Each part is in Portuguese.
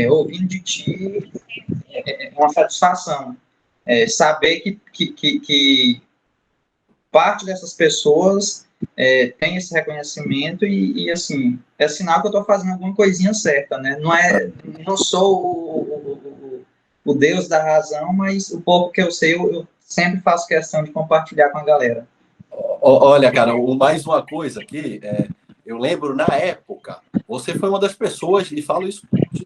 ouvindo de ti é uma satisfação. Saber que parte dessas pessoas tem esse reconhecimento e, assim, é sinal que eu estou fazendo alguma coisinha certa, né? Não sou o Deus da razão, mas o pouco que eu sei, eu sempre faço questão de compartilhar com a galera. Olha, cara, mais uma coisa aqui, eu lembro na época, você foi uma das pessoas, e falo isso de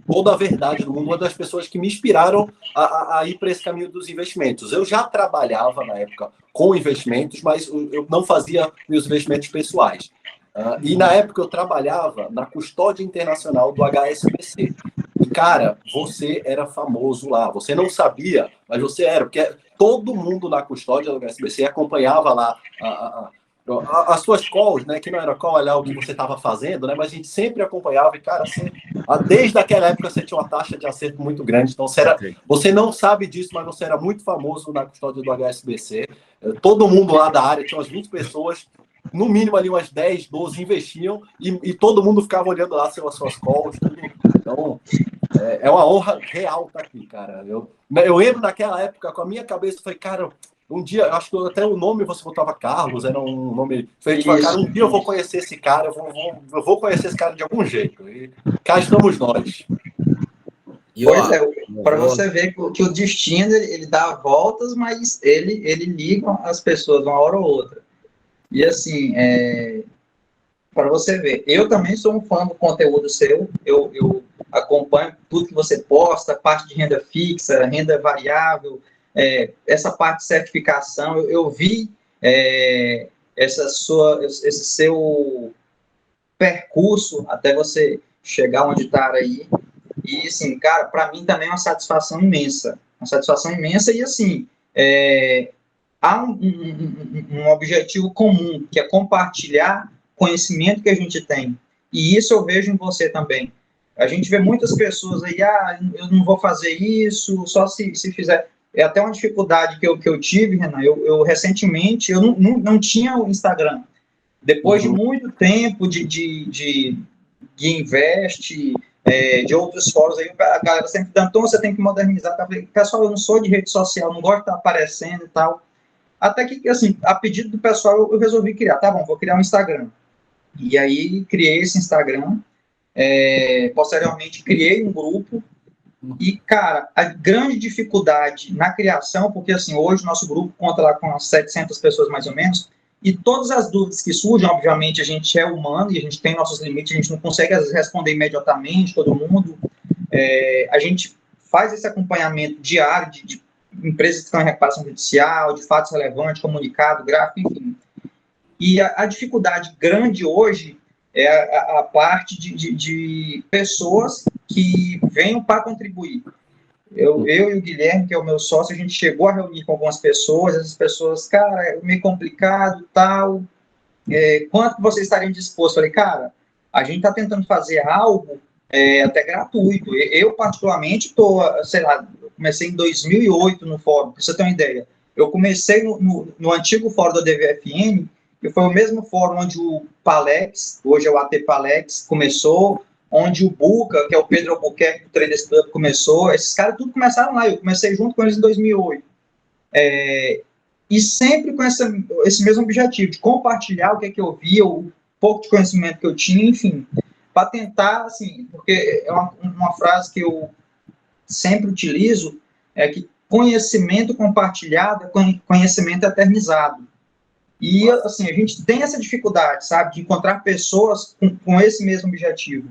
toda a verdade do mundo, uma das pessoas que me inspiraram a ir para esse caminho dos investimentos. Eu já trabalhava na época com investimentos, mas eu não fazia meus investimentos pessoais. E na época eu trabalhava na custódia internacional do HSBC. E, cara, você era famoso lá. Você não sabia, mas você era, porque todo mundo na custódia do HSBC acompanhava lá as suas calls, né? Que não era call, olhar o que você estava fazendo, né? Mas a gente sempre acompanhava e, cara, desde aquela época você tinha uma taxa de acerto muito grande. Então, você não sabe disso, mas você era muito famoso na custódia do HSBC. Todo mundo lá da área, tinha umas 20 pessoas, no mínimo ali umas 10, 12 investiam e todo mundo ficava olhando lá as suas calls, tudo. Então, é uma honra real estar aqui, cara. Eu lembro naquela época, com a minha cabeça, eu falei, cara, um dia, acho que até o nome você botava Carlos, era um nome. Falei, cara, um dia eu vou conhecer esse cara, eu vou conhecer esse cara de algum jeito. E cá estamos nós. Pois é, para você ver que o destino ele dá voltas, mas ele liga as pessoas uma hora ou outra. E assim, para você ver, eu também sou um fã do conteúdo seu, eu acompanho tudo que você posta, parte de renda fixa, renda variável, essa parte de certificação, eu vi esse seu percurso até você chegar onde está aí. E, assim, cara, para mim também é uma satisfação imensa. Uma satisfação imensa e, assim, há um objetivo comum, que é compartilhar conhecimento que a gente tem. E isso eu vejo em você também. A gente vê muitas pessoas aí, eu não vou fazer isso, só se fizer. É até uma dificuldade que eu tive, Renan. Eu recentemente, eu não tinha o Instagram. Depois de muito tempo de investe, de outros fóruns, aí a galera sempre dando, então você tem que modernizar. Tá? Pessoal, eu não sou de rede social, não gosto de estar aparecendo e tal. Até que, assim, a pedido do pessoal, eu resolvi criar. Tá bom, vou criar um Instagram. E aí, criei esse Instagram. Posteriormente, criei um grupo. E, cara, a grande dificuldade na criação, porque, assim, hoje o nosso grupo conta lá com umas 700 pessoas, mais ou menos, e todas as dúvidas que surgem, obviamente, a gente é humano e a gente tem nossos limites, a gente não consegue, às vezes, responder imediatamente todo mundo. A gente faz esse acompanhamento diário de empresas que estão em recuperação judicial, de fatos relevantes, comunicado, gráfico, enfim. E a dificuldade grande hoje é a parte de pessoas que venham para contribuir. Eu e o Guilherme, que é o meu sócio, a gente chegou a reunir com algumas pessoas, essas pessoas, cara, é meio complicado, tal, quanto vocês estariam dispostos? Falei, cara, a gente está tentando fazer algo até gratuito. Eu, particularmente, sei lá, comecei em 2008 no fórum, para você ter uma ideia. Eu comecei no antigo fórum da DVFN, que foi o mesmo fórum onde o Palex, hoje é o AT Palex, começou, onde o Buca, que é o Pedro Albuquerque, do Traders Club, começou. Esses caras tudo começaram lá, eu comecei junto com eles em 2008. E sempre com esse mesmo objetivo, de compartilhar o que eu via, o pouco de conhecimento que eu tinha, enfim, para tentar, assim, porque é uma frase que eu sempre utilizo, é que conhecimento compartilhado é conhecimento eternizado. E, assim, a gente tem essa dificuldade, sabe, de encontrar pessoas com esse mesmo objetivo.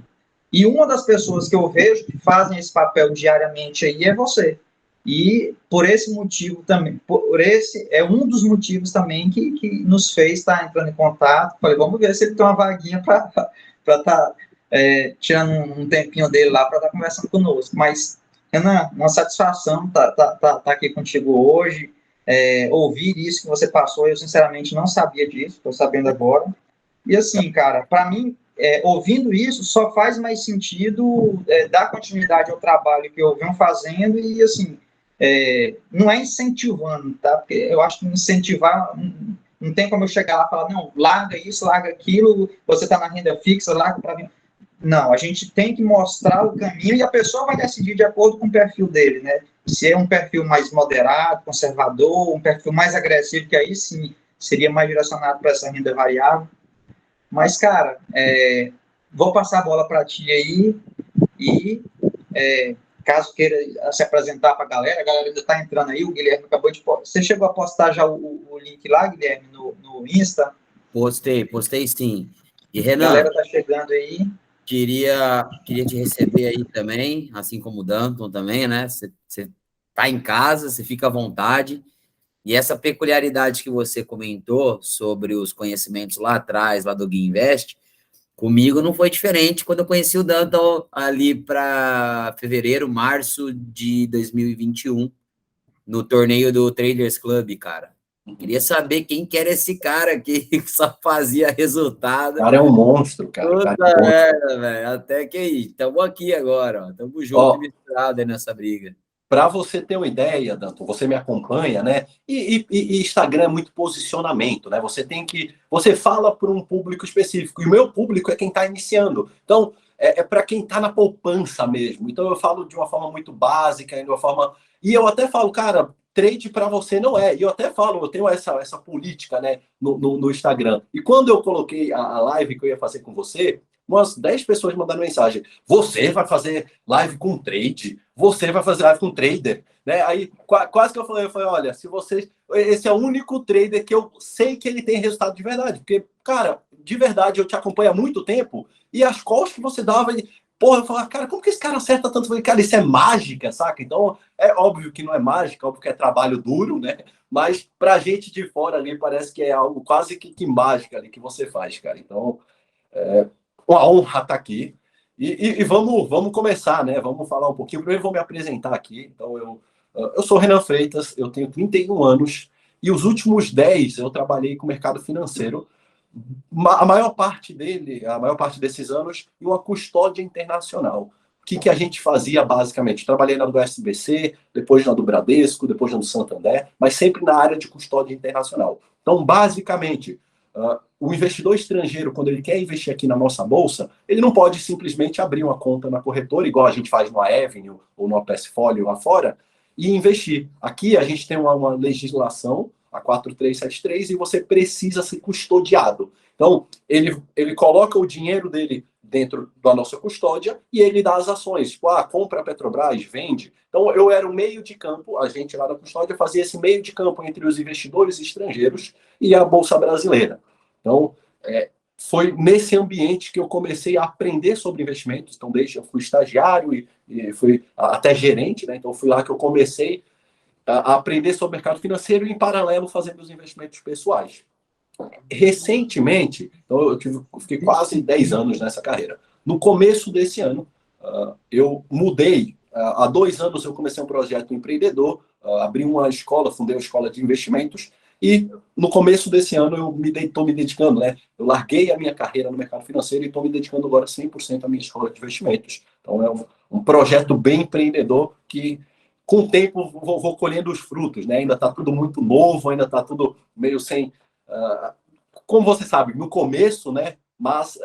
E uma das pessoas que eu vejo que fazem esse papel diariamente aí é você. E por esse motivo também, esse é um dos motivos também que nos fez estar entrando em contato. Falei, vamos ver se ele tem uma vaguinha para estar tirando um tempinho dele lá para estar conversando conosco. Mas, Renan, uma satisfação tá aqui contigo hoje. Ouvir isso que você passou, eu sinceramente não sabia disso, estou sabendo agora. E assim, cara, para mim, ouvindo isso, só faz mais sentido dar continuidade ao trabalho que eu venho fazendo e, assim, não é incentivando, tá? Porque eu acho que incentivar, não tem como eu chegar lá e falar, não, larga isso, larga aquilo, você está na renda fixa, larga para mim. Não, a gente tem que mostrar o caminho e a pessoa vai decidir de acordo com o perfil dele, né? Se é um perfil mais moderado, conservador, um perfil mais agressivo, que aí sim seria mais direcionado para essa renda variável. Mas, cara, vou passar a bola para ti aí e caso queira se apresentar para a galera ainda está entrando aí, o Guilherme acabou de postar. Você chegou a postar já o link lá, Guilherme, no Insta? Postei sim. E, A Renan, galera tá chegando aí. queria te receber aí também, assim como o Danton também, né? Você tá em casa, você fica à vontade. E essa peculiaridade que você comentou sobre os conhecimentos lá atrás, lá do Gui Invest, comigo não foi diferente quando eu conheci o Danton ali para fevereiro, março de 2021, no torneio do Traders Club, cara. Queria saber quem que era esse cara que só fazia resultado. O cara é um monstro, cara. Puta O cara é um monstro. merda, velho. Até que aí, estamos aqui agora, ó. Estamos juntos e Ó, misturados aí nessa briga. para você ter uma ideia, Danton, você me acompanha, né? E Instagram é muito posicionamento, né? Você fala para um público específico, e o meu público é quem está iniciando. Então, é para quem está na poupança mesmo. Então, eu falo de uma forma muito básica, de uma forma. E eu até falo, cara, trade para você não é. E eu até falo, eu tenho essa política, né, no Instagram. E quando eu coloquei a live que eu ia fazer com você, umas 10 pessoas mandaram mensagem. Você vai fazer live com trade? Você vai fazer live com trader? Né? Aí quase que eu falei, olha, se você. Esse é o único trader que eu sei que ele tem resultado de verdade. Porque, cara, de verdade, eu te acompanho há muito tempo e as calls que você dava. Porra, eu falava, cara, como que esse cara acerta tanto? Eu falei, cara, isso é mágica, saca? Então, é óbvio que não é mágica, óbvio que é trabalho duro, né? Mas pra gente de fora ali, parece que é algo quase que mágica ali que você faz, cara. Então, uma honra estar aqui. E vamos começar, né? Vamos falar um pouquinho. Primeiro, vou me apresentar aqui. Então, eu sou Renan Freitas, eu tenho 31 anos e os últimos 10 eu trabalhei com o mercado financeiro. A maior parte desses anos, em uma custódia internacional. O que a gente fazia basicamente? Trabalhei na do SBC, depois na do Bradesco, depois na do Santander, mas sempre na área de custódia internacional. Então, basicamente, o investidor estrangeiro, quando ele quer investir aqui na nossa bolsa, ele não pode simplesmente abrir uma conta na corretora, igual a gente faz no Avenue ou no Passfolio lá fora, e investir. Aqui a gente tem uma legislação, a 4373, e você precisa ser custodiado. Então, ele coloca o dinheiro dele dentro da nossa custódia e ele dá as ações. Tipo, compra a Petrobras, vende. Então, eu era o meio de campo, a gente lá da custódia fazia esse meio de campo entre os investidores estrangeiros e a Bolsa Brasileira. Então, foi nesse ambiente que eu comecei a aprender sobre investimentos. Então, desde eu fui estagiário e fui até gerente, né? Então, fui lá que eu comecei a aprender sobre o mercado financeiro e, em paralelo, fazendo os investimentos pessoais. Recentemente, então eu fiquei quase 10 anos nessa carreira. No começo desse ano, eu mudei. Há 2 anos eu comecei um projeto empreendedor, abri uma escola, fundei uma escola de investimentos e no começo desse ano eu estou me dedicando, né? Eu larguei a minha carreira no mercado financeiro e estou me dedicando agora 100% à minha escola de investimentos. Então é um projeto bem empreendedor que com o tempo vou colhendo os frutos, né? Ainda está tudo muito novo, ainda está tudo meio sem... como você sabe, no começo, né? Mas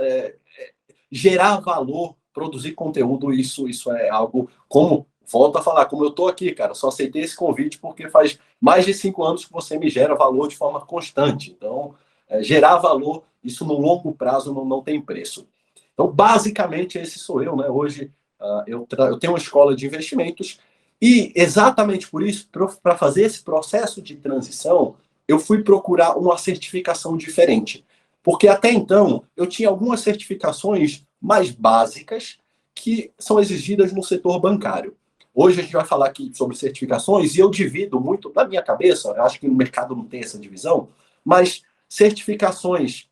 gerar valor, produzir conteúdo, isso é algo como, volto a falar, como eu estou aqui, cara, só aceitei esse convite porque faz mais de 5 anos que você me gera valor de forma constante. Então, gerar valor, isso no longo prazo não tem preço. Então, basicamente, esse sou eu, né? Hoje, eu tenho uma escola de investimentos e exatamente por isso, para fazer esse processo de transição, eu fui procurar uma certificação diferente. Porque até então, eu tinha algumas certificações mais básicas que são exigidas no setor bancário. Hoje a gente vai falar aqui sobre certificações e eu divido muito na minha cabeça, eu acho que no mercado não tem essa divisão, mas certificações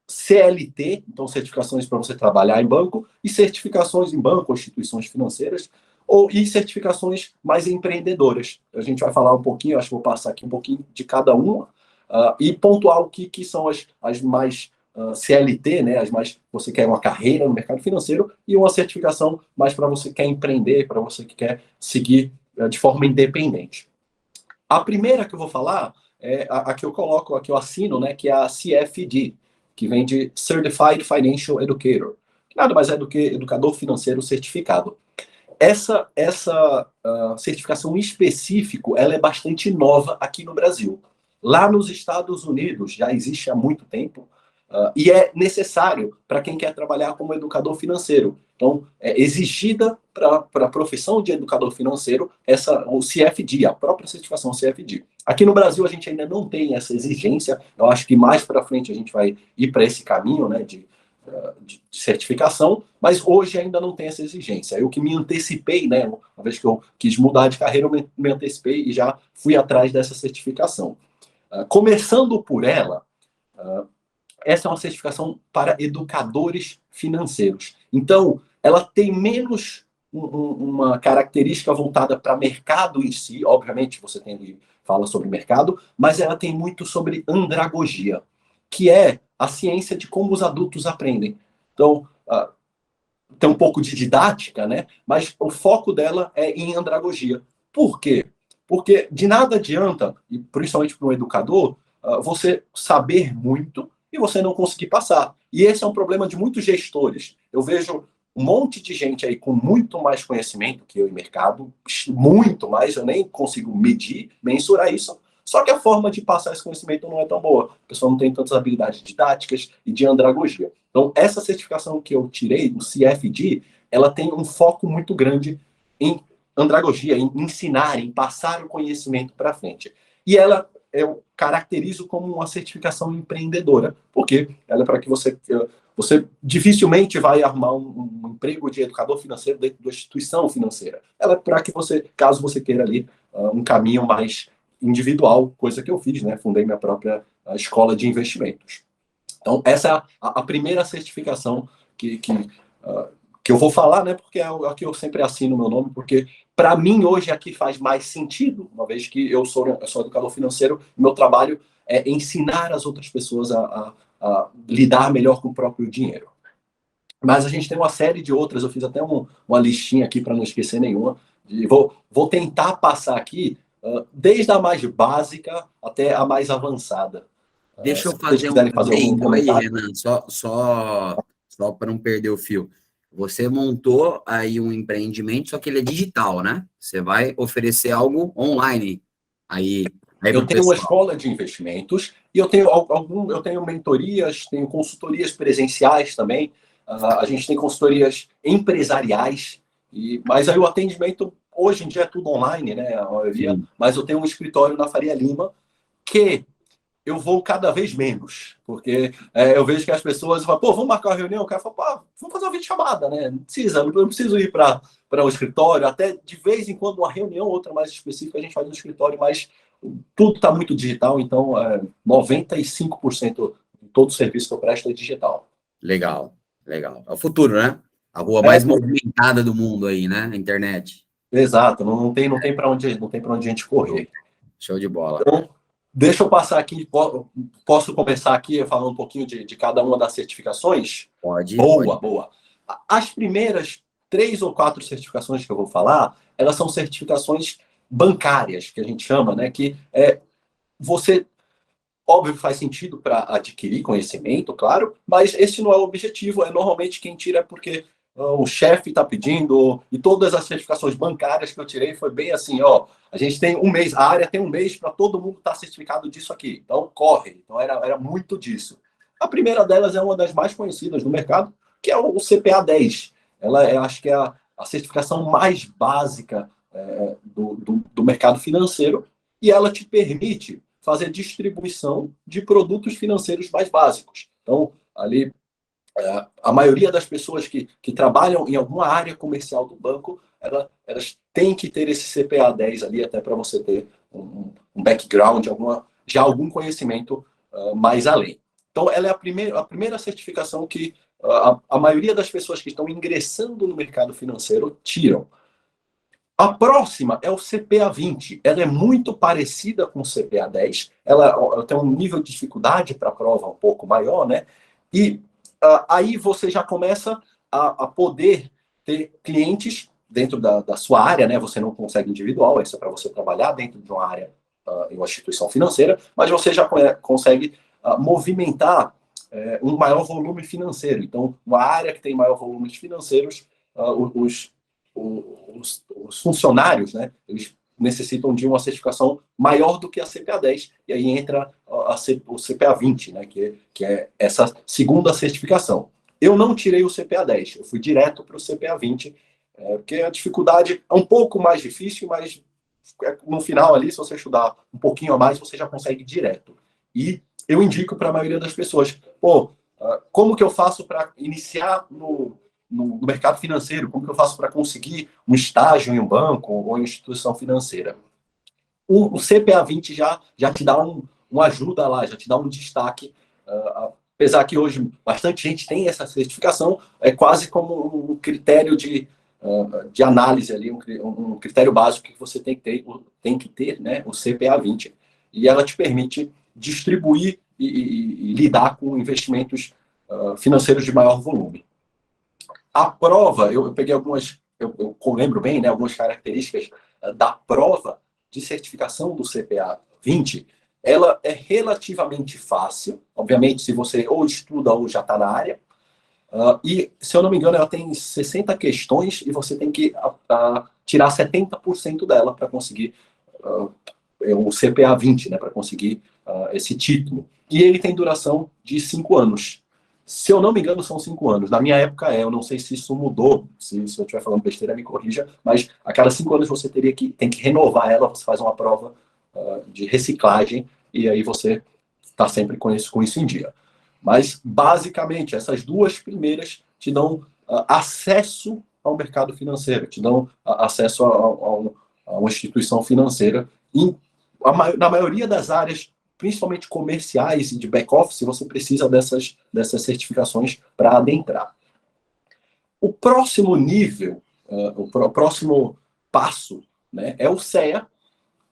CLT, então certificações para você trabalhar em banco, e certificações em banco, instituições financeiras, e certificações mais empreendedoras. A gente vai falar um pouquinho, acho que vou passar aqui um pouquinho de cada uma, e pontuar o que são as mais CLT, né? As mais você quer uma carreira no mercado financeiro, e uma certificação mais para você que quer empreender, para você que quer seguir de forma independente. A primeira que eu vou falar é a que eu coloco, a que eu assino, né? Que é a CFD, que vem de Certified Financial Educator. que nada mais é do que educador financeiro certificado. Essa certificação em específico, ela é bastante nova aqui no Brasil. Lá nos Estados Unidos já existe há muito tempo, e é necessário para quem quer trabalhar como educador financeiro. Então, é exigida para a profissão de educador financeiro o CFD, a própria certificação CFD. Aqui no Brasil a gente ainda não tem essa exigência, eu acho que mais para frente a gente vai ir para esse caminho, né, de certificação, mas hoje ainda não tem essa exigência. Eu que me antecipei, né, uma vez que eu quis mudar de carreira, eu me antecipei e já fui atrás dessa certificação. Começando por ela, essa é uma certificação para educadores financeiros. Então, ela tem menos uma característica voltada para mercado em si, obviamente você fala sobre mercado, mas ela tem muito sobre andragogia, que é a ciência de como os adultos aprendem. Então, tem um pouco de didática, né? Mas o foco dela é em andragogia. Por quê? Porque de nada adianta, e principalmente para um educador, você saber muito e você não conseguir passar. E esse é um problema de muitos gestores. Eu vejo um monte de gente aí com muito mais conhecimento que eu em mercado, muito mais, eu nem consigo medir, mensurar isso. Só que a forma de passar esse conhecimento não é tão boa. A pessoa não tem tantas habilidades didáticas e de andragogia. Então, essa certificação que eu tirei, o CFD, ela tem um foco muito grande em andragogia, em ensinar, em passar o conhecimento para frente. E ela eu caracterizo como uma certificação empreendedora, porque ela é para que você dificilmente vai arrumar um emprego de educador financeiro dentro da instituição financeira. Ela é para que você, caso você queira ali, um caminho mais individual, coisa que eu fiz, né? Fundei minha própria escola de investimentos. Então, essa é a primeira certificação que eu vou falar, né? Porque é a que eu sempre assino o meu nome, porque para mim hoje aqui faz mais sentido, uma vez que eu sou educador financeiro, meu trabalho é ensinar as outras pessoas a lidar melhor com o próprio dinheiro. Mas a gente tem uma série de outras, eu fiz até uma listinha aqui para não esquecer nenhuma, e vou tentar passar aqui desde a mais básica até a mais avançada. Deixa eu fazer um adendo aí, Renan, só para não perder o fio. Você montou aí um empreendimento, só que ele é digital, né? Você vai oferecer algo online. Aí eu tenho uma escola de investimentos e eu tenho mentorias, tenho consultorias presenciais também. A gente tem consultorias empresariais, mas aí o atendimento hoje em dia é tudo online, né? A maioria. Sim. Mas eu tenho um escritório na Faria Lima que eu vou cada vez menos, porque eu vejo que as pessoas falam, vamos marcar uma reunião, o cara fala, vamos fazer uma videochamada, né? Não preciso ir para o escritório, até de vez em quando uma reunião, outra mais específica, a gente faz no escritório, mas tudo está muito digital, então 95% de todo o serviço que eu presto é digital. Legal. É o futuro, né? A rua mais movimentada do mundo aí, né? A internet. Exato, não tem para onde a gente correr. Show de bola. Então, deixa eu passar aqui, posso começar aqui falando um pouquinho de cada uma das certificações? Pode. Boa. As primeiras 3 ou 4 certificações que eu vou falar, elas são certificações bancárias, que a gente chama, né? Que você, óbvio, faz sentido para adquirir conhecimento, claro, mas esse não é o objetivo. Normalmente quem tira é porque o chefe está pedindo, e todas as certificações bancárias que eu tirei foi bem assim, a gente tem um mês, a área tem um mês para todo mundo estar certificado disso aqui, então corre. Então era muito disso. A primeira delas é uma das mais conhecidas no mercado, que é o CPA 10. Ela acho que é a certificação mais básica do mercado financeiro, e ela te permite fazer distribuição de produtos financeiros mais básicos. Então, ali, a maioria das pessoas que trabalham em alguma área comercial do banco, elas têm que ter esse CPA 10 ali, até para você ter um background, algum conhecimento mais além. Então, ela é a primeira certificação que a maioria das pessoas que estão ingressando no mercado financeiro tiram. A próxima é o CPA 20. Ela é muito parecida com o CPA 10. Ela tem um nível de dificuldade para a prova um pouco maior, né? E aí você já começa a poder ter clientes dentro da sua área, né? Você não consegue individual, isso é para você trabalhar dentro de uma área, em uma instituição financeira, mas você já consegue movimentar um maior volume financeiro. Então, uma área que tem maior volume financeiros, os funcionários, né, eles necessitam de uma certificação maior do que a CPA-10, e aí entra o CPA-20, né, que é essa segunda certificação. Eu não tirei o CPA-10, eu fui direto para o CPA-20, porque a dificuldade é um pouco mais difícil, mas no final ali, se você estudar um pouquinho a mais, você já consegue direto. E eu indico para a maioria das pessoas, como que eu faço para iniciar no mercado financeiro? Como que eu faço para conseguir um estágio em um banco ou em instituição financeira? O CPA-20 já te dá uma ajuda lá, já te dá um destaque. Apesar que hoje bastante gente tem essa certificação, é quase como um critério de análise ali, um critério básico que você tem que ter, né, o CPA-20. E ela te permite distribuir e lidar com investimentos financeiros de maior volume. A prova, eu peguei algumas, eu lembro bem, né, algumas características da prova de certificação do CPA-20. Ela é relativamente fácil, obviamente, se você ou estuda ou já está na área. E, se eu não me engano, ela tem 60 questões e você tem que tirar 70% dela para conseguir o CPA-20, né, para conseguir esse título. E ele tem duração de 5 anos. Se eu não me engano, são 5 anos. Na minha época eu não sei se isso mudou, se eu estiver falando besteira, me corrija, mas a cada 5 anos você tem que renovar ela, você faz uma prova de reciclagem e aí você está sempre com isso em dia. Mas, basicamente, essas duas primeiras te dão acesso ao mercado financeiro, te dão acesso a uma instituição financeira. Na maioria das áreas, principalmente comerciais e de back-office, você precisa dessas certificações para adentrar. O próximo nível, o próximo passo, né, é o CEA,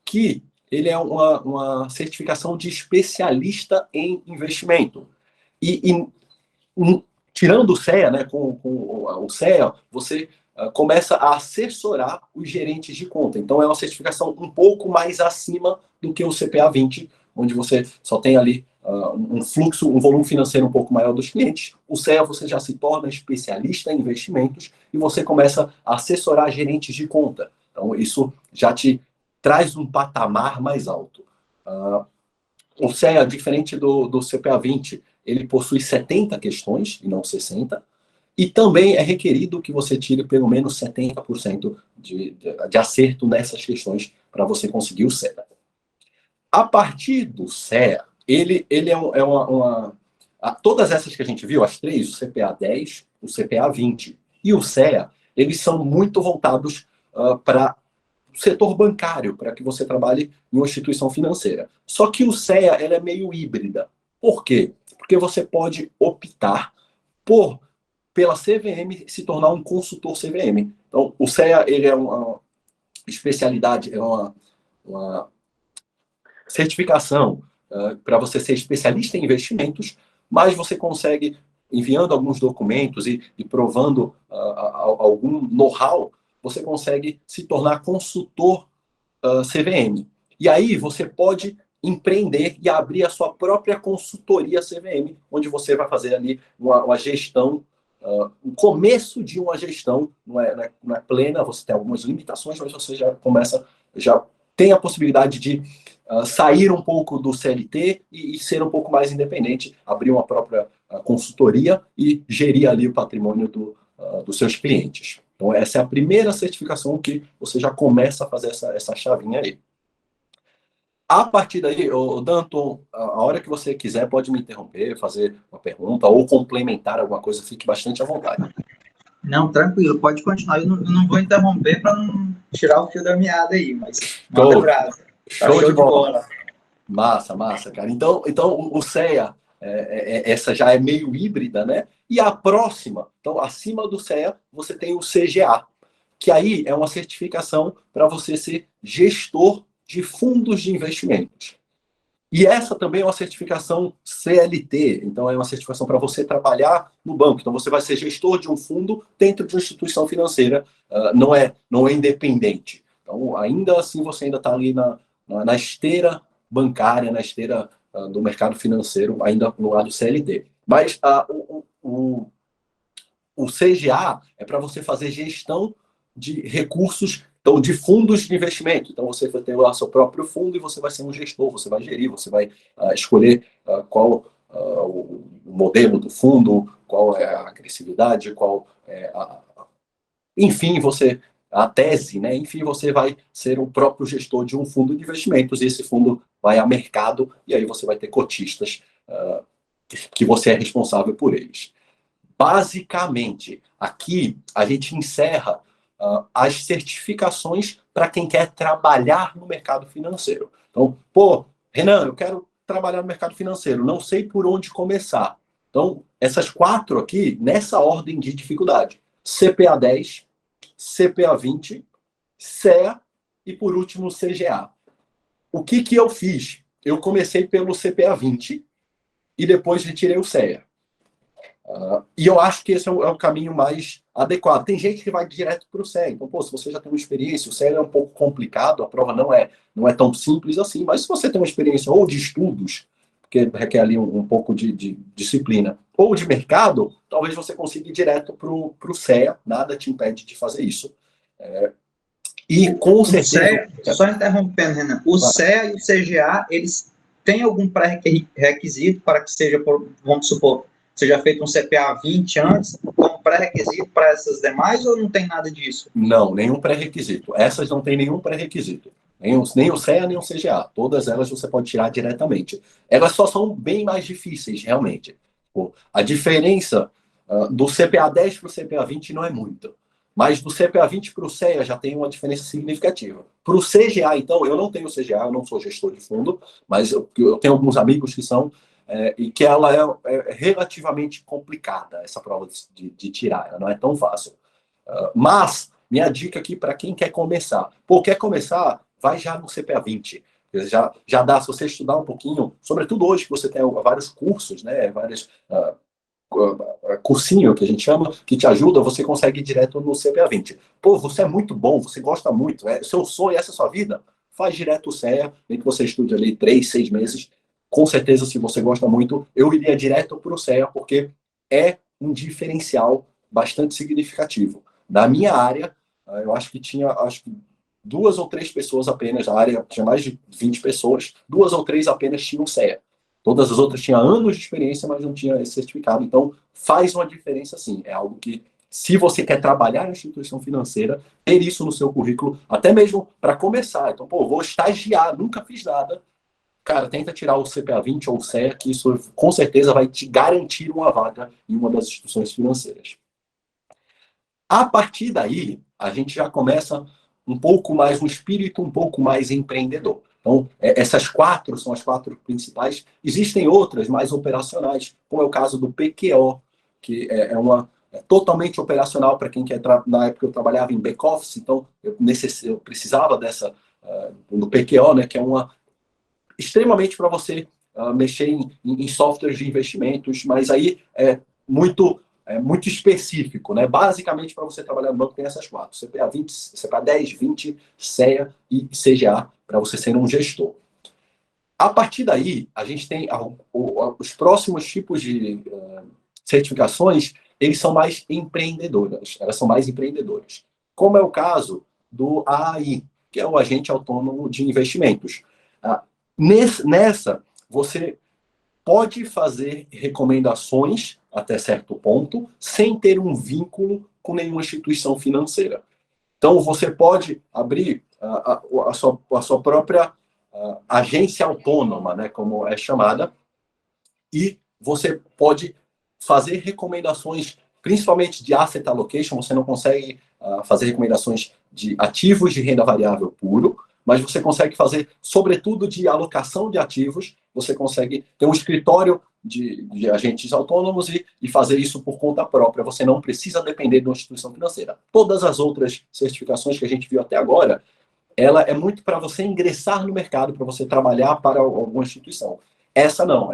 que ele é uma certificação de especialista em investimento. Tirando o CEA, né, com o CEA, você começa a assessorar os gerentes de conta. Então, é uma certificação um pouco mais acima do que o CPA-20, onde você só tem ali um fluxo, um volume financeiro um pouco maior dos clientes. O CEA, você já se torna especialista em investimentos e você começa a assessorar gerentes de conta. Então, isso já te traz um patamar mais alto. O CEA, diferente do CPA-20, ele possui 70 questões e não 60, e também é requerido que você tire pelo menos 70% de acerto nessas questões para você conseguir o CEA. A partir do CEA, ele todas essas que a gente viu, as três, o CPA-10, o CPA-20 e o CEA, eles são muito voltados para o setor bancário, para que você trabalhe em uma instituição financeira. Só que o CEA ela é meio híbrida. Por quê? Porque você pode optar pela CVM se tornar um consultor CVM. Então, o CEA ele é uma especialidade, é uma certificação para você ser especialista em investimentos, mas você consegue, enviando alguns documentos e provando algum know-how, você consegue se tornar consultor CVM. E aí você pode empreender e abrir a sua própria consultoria CVM, onde você vai fazer ali uma gestão, o começo de uma gestão, não é plena, você tem algumas limitações, mas você já tem a possibilidade de sair um pouco do CLT e ser um pouco mais independente, abrir uma própria consultoria e gerir ali o patrimônio dos seus clientes. Então, essa é a primeira certificação que você já começa a fazer essa chavinha aí. A partir daí, Danton, a hora que você quiser, pode me interromper, fazer uma pergunta ou complementar alguma coisa, fique bastante à vontade. Não, tranquilo, pode continuar. Eu não vou interromper para não tirar o fio da meada aí, mas manda brasa. Show de bola. Massa, cara. Então o CEA, essa já é meio híbrida, né? E a próxima, então acima do CEA, você tem o CGA, que aí é uma certificação para você ser gestor de fundos de investimentos. E essa também é uma certificação CLT, então é uma certificação para você trabalhar no banco. Então você vai ser gestor de um fundo dentro de uma instituição financeira, não é independente. Então ainda assim você ainda está ali na esteira bancária, na esteira do mercado financeiro, ainda no lado CLT. Mas o CGA é para você fazer gestão de recursos, então, de fundos de investimento. Então, você vai ter o seu próprio fundo e você vai ser um gestor, você vai gerir, você vai escolher qual o modelo do fundo, qual é a agressividade, qual é enfim, a tese, né? Enfim, você vai ser o próprio gestor de um fundo de investimentos e esse fundo vai a mercado e aí você vai ter cotistas que você é responsável por eles. Basicamente, aqui a gente encerra as certificações para quem quer trabalhar no mercado financeiro. Então, Renan, eu quero trabalhar no mercado financeiro, não sei por onde começar. Então, essas 4 aqui, nessa ordem de dificuldade: CPA 10, CPA 20, CEA e, por último, CGA. O que eu fiz? Eu comecei pelo CPA 20 e depois retirei o CEA. E eu acho que esse é o caminho mais adequado. Tem gente que vai direto para o CEA. Então, se você já tem uma experiência, o CEA é um pouco complicado, a prova não é tão simples assim, mas se você tem uma experiência ou de estudos, porque requer ali um pouco de disciplina, ou de mercado, talvez você consiga ir direto para o CEA, nada te impede de fazer isso. E com certeza... Só interrompendo, Renan, o CEA e o CGA, eles têm algum pré-requisito para que seja, vamos supor, seja feito um CPA 20 antes, como pré-requisito para essas demais, ou não tem nada disso? Não, nenhum pré-requisito. Essas não tem nenhum pré-requisito. Nem o CEA, nem o CGA. Todas elas você pode tirar diretamente. Elas só são bem mais difíceis, realmente. A diferença do CPA 10 para o CPA 20 não é muita. Mas do CPA 20 para o CEA já tem uma diferença significativa. Para o CGA, então, eu não tenho CGA, eu não sou gestor de fundo, mas eu tenho alguns amigos que são, e que ela é relativamente complicada, essa prova de tirar. Ela não é tão fácil. Mas, minha dica aqui para quem quer começar. Quer começar, vai já no CPA 20. Já dá, se você estudar um pouquinho, sobretudo hoje que você tem vários cursos, né, vários cursinho que a gente chama, que te ajuda, você consegue ir direto no CPA 20. Você é muito bom, você gosta muito, seu sonho, essa é a sua vida, faz direto o CEA, nem que você estude ali 3, 6 meses. Com certeza, se você gosta muito, eu iria direto para o CEA, porque é um diferencial bastante significativo. Na minha área, eu acho que tinha 2 ou 3 pessoas apenas, na área tinha mais de 20 pessoas, 2 ou 3 apenas tinham CEA. Todas as outras tinham anos de experiência, mas não tinha esse certificado. Então, faz uma diferença sim. É algo que, se você quer trabalhar em instituição financeira, ter isso no seu currículo, até mesmo para começar. Então, vou estagiar, nunca fiz nada. Cara, tenta tirar o CPA 20 ou o CEA, que isso com certeza vai te garantir uma vaga em uma das instituições financeiras. A partir daí, a gente já começa um pouco mais, um espírito um pouco mais empreendedor. Então, essas 4 são as 4 principais. Existem outras mais operacionais, como é o caso do PQO, que é totalmente operacional para quem quer. Na época eu trabalhava em back-office, então eu precisava do PQO, né, que é extremamente para você mexer em softwares de investimentos, mas aí é muito específico, né? Basicamente, para você trabalhar no banco, tem essas 4: CPA 20, CPA 10, 20, CEA e CGA, para você ser um gestor. A partir daí, a gente tem os próximos tipos de certificações, eles são mais empreendedoras, elas são mais empreendedoras. Como é o caso do AAI, que é o Agente Autônomo de Investimentos. Nessa, você pode fazer recomendações até certo ponto, sem ter um vínculo com nenhuma instituição financeira. Então, você pode abrir a sua própria agência autônoma, né, como é chamada, e você pode fazer recomendações, principalmente de asset allocation. Você não consegue fazer recomendações de ativos de renda variável puro, mas você consegue fazer, sobretudo, de alocação de ativos. Você consegue ter um escritório de agentes autônomos e fazer isso por conta própria. Você não precisa depender de uma instituição financeira. Todas as outras certificações que a gente viu até agora, ela é muito para você ingressar no mercado, para você trabalhar para alguma instituição. Essa não.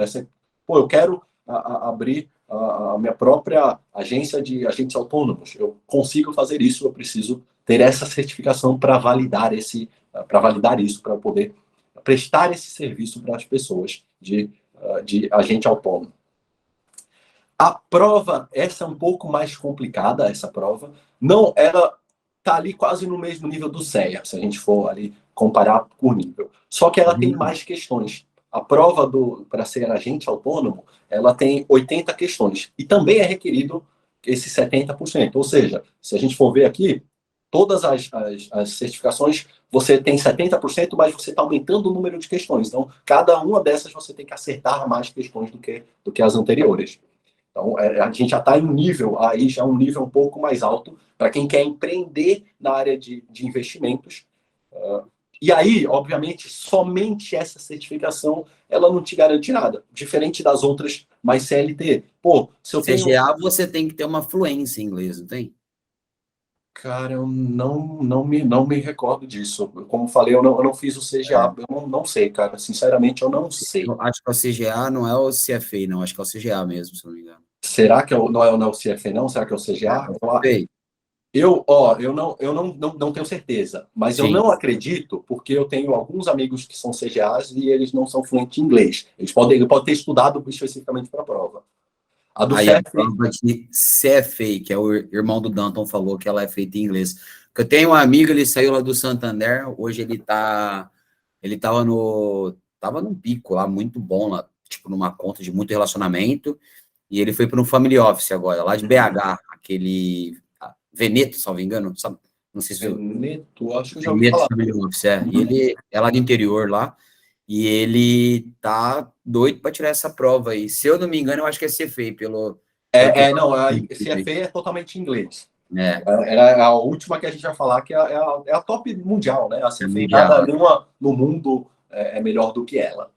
Eu quero abrir a minha própria agência de agentes autônomos. Eu consigo fazer isso, eu preciso ter essa certificação para validar isso, para poder prestar esse serviço para as pessoas de agente autônomo. A prova, essa é um pouco mais complicada, essa prova. Não, ela está ali quase no mesmo nível do CEA, se a gente for ali comparar por nível. Só que ela tem mais questões. A prova para ser agente autônomo, ela tem 80 questões. E também é requerido esse 70%. Ou seja, se a gente for ver aqui, todas as certificações, você tem 70%, mas você está aumentando o número de questões. Então, cada uma dessas você tem que acertar mais questões do que as anteriores. Então, a gente já está em um nível, aí já um nível um pouco mais alto para quem quer empreender na área de investimentos. E aí, obviamente, somente essa certificação, ela não te garante nada, diferente das outras mais CLT. Pô, se eu tenho... CGA, você tem que ter uma fluência em inglês, não tem? Cara, eu não me recordo disso. Como falei, eu não fiz o CGA. Eu não sei, cara. Sinceramente, eu não sei. Eu acho que é o CGA, não é o CFA, não. Acho que é o CGA mesmo, se não me engano. Será que não é o CFA, não? Será que é o CGA? CFA. Eu não tenho certeza, mas eu Sim. não acredito, porque eu tenho alguns amigos que são CGAs e eles não são fluentes em inglês. Eles podem ter estudado especificamente para a prova. A do Aí a CFA, prova de CFA, que é o irmão do Danton, falou que ela é feita em inglês. Porque eu tenho um amigo, ele saiu lá do Santander, hoje ele tava num pico lá, muito bom lá, tipo, numa conta de muito relacionamento, e ele foi para um family office agora, lá de BH, aquele Veneto, se não me engano, sabe? Não sei se Veneto, acho que eu já ouvi Veneto falar. Family Office, e ele é lá do interior lá, e ele tá doido para tirar essa prova aí. Se eu não me engano, eu acho que é CFA, pelo que Não, esse CFA é totalmente em inglês. é, Era a última que a gente vai falar, que é a top mundial, né? A CFA, mundial. nada nenhuma no mundo é melhor do que ela.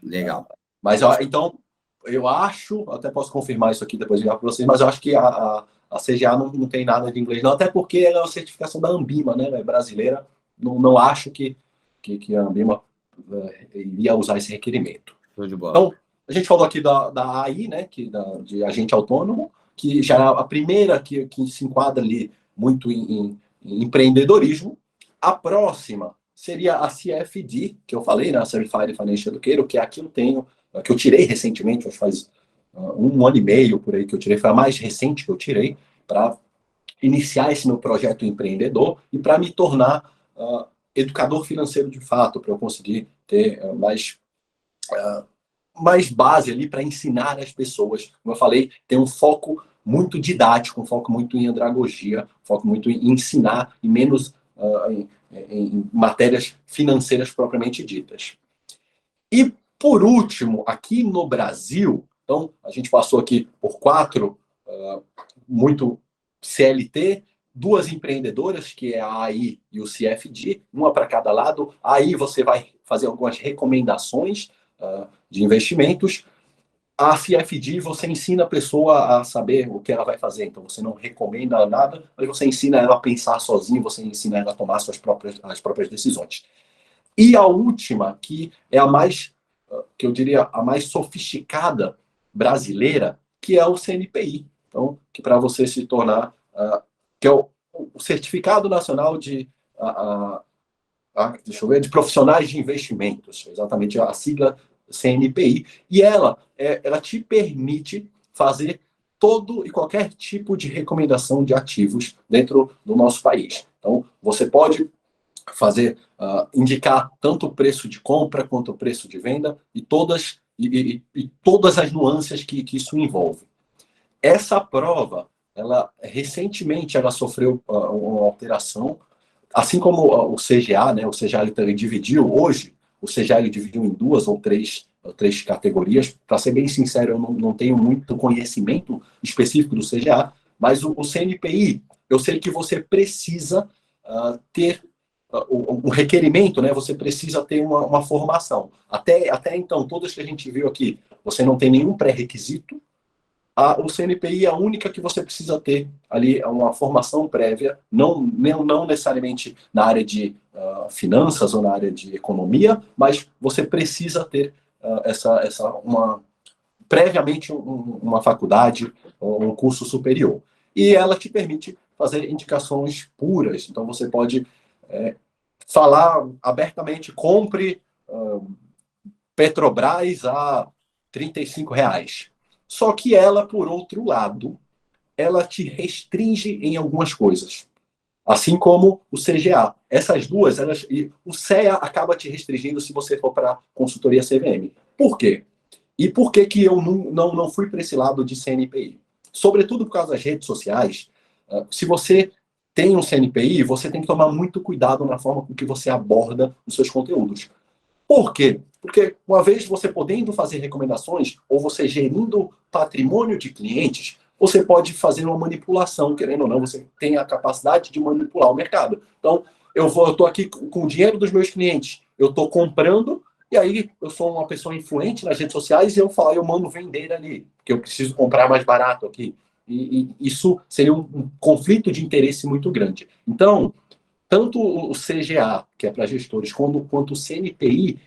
Legal. Mas, então, eu acho, até posso confirmar isso aqui depois de ligar para vocês, mas eu acho que a CGA não tem nada de inglês, não, até porque ela é uma certificação da Ambima, né? É brasileira. Não acho que a Ambima iria usar esse requerimento. Show de bola. Então, a gente falou aqui da AI, né? De agente autônomo, que já é a primeira que se enquadra ali muito em empreendedorismo. A próxima seria a CFD, que eu falei, né? A Certified Financial Educator, que aqui eu tenho, que eu tirei recentemente, acho que faz 1 ano e meio por aí que eu tirei, foi a mais recente que eu tirei, para iniciar esse meu projeto empreendedor e para me tornar educador financeiro de fato, para eu conseguir ter mais base ali para ensinar as pessoas. Como eu falei, tem um foco muito didático, um foco muito em andragogia, um foco muito em ensinar e menos em matérias financeiras propriamente ditas. E, por último, aqui no Brasil, então, a gente passou aqui por 4 muito CLT, 2 empreendedoras, que é a AI e o CFD, uma para cada lado. Aí você vai fazer algumas recomendações de investimentos. A CFD, você ensina a pessoa a saber o que ela vai fazer. Então, você não recomenda nada, mas você ensina ela a pensar sozinha, você ensina ela a tomar as próprias decisões. E a última, que é a mais, que eu diria, a mais sofisticada brasileira, que é o CNPI. Então, que para você se tornar, que é o Certificado Nacional deixa eu ver, de Profissionais de Investimentos, exatamente a sigla CNPI, e ela te permite fazer todo e qualquer tipo de recomendação de ativos dentro do nosso país. Então, você pode fazer, indicar tanto o preço de compra quanto o preço de venda e todas as nuances que isso envolve. Essa prova, recentemente ela sofreu uma alteração, assim como o CGA, né? O CGA ele também dividiu hoje, o CGA ele dividiu em 2 ou 3 categorias. Para ser bem sincero, eu não tenho muito conhecimento específico do CGA, mas o CNPI, eu sei que você precisa ter o requerimento, né? Você precisa ter uma formação. Até então, todas que a gente viu aqui, você não tem nenhum pré-requisito. O CNPI é a única que você precisa ter ali uma formação prévia, não necessariamente na área de finanças ou na área de economia, mas você precisa ter previamente uma faculdade ou um curso superior. E ela te permite fazer indicações puras. Então você pode falar abertamente, compre Petrobras a R$ 35. Só que ela, por outro lado, ela te restringe em algumas coisas. Assim como o CGA. Essas duas, o CEA acaba te restringindo se você for para consultoria CVM. Por quê? E por que que eu não fui para esse lado de CNPI? Sobretudo por causa das redes sociais. Se você tem um CNPI, você tem que tomar muito cuidado na forma com que você aborda os seus conteúdos. Por quê? Porque uma vez você podendo fazer recomendações, ou você gerindo patrimônio de clientes, você pode fazer uma manipulação, querendo ou não, você tem a capacidade de manipular o mercado. Então, eu estou aqui com o dinheiro dos meus clientes, eu estou comprando, e aí eu sou uma pessoa influente nas redes sociais e eu mando vender ali, porque eu preciso comprar mais barato aqui. E isso seria um conflito de interesse muito grande. Então, tanto o CGA, que é para gestores, quanto o CNPI,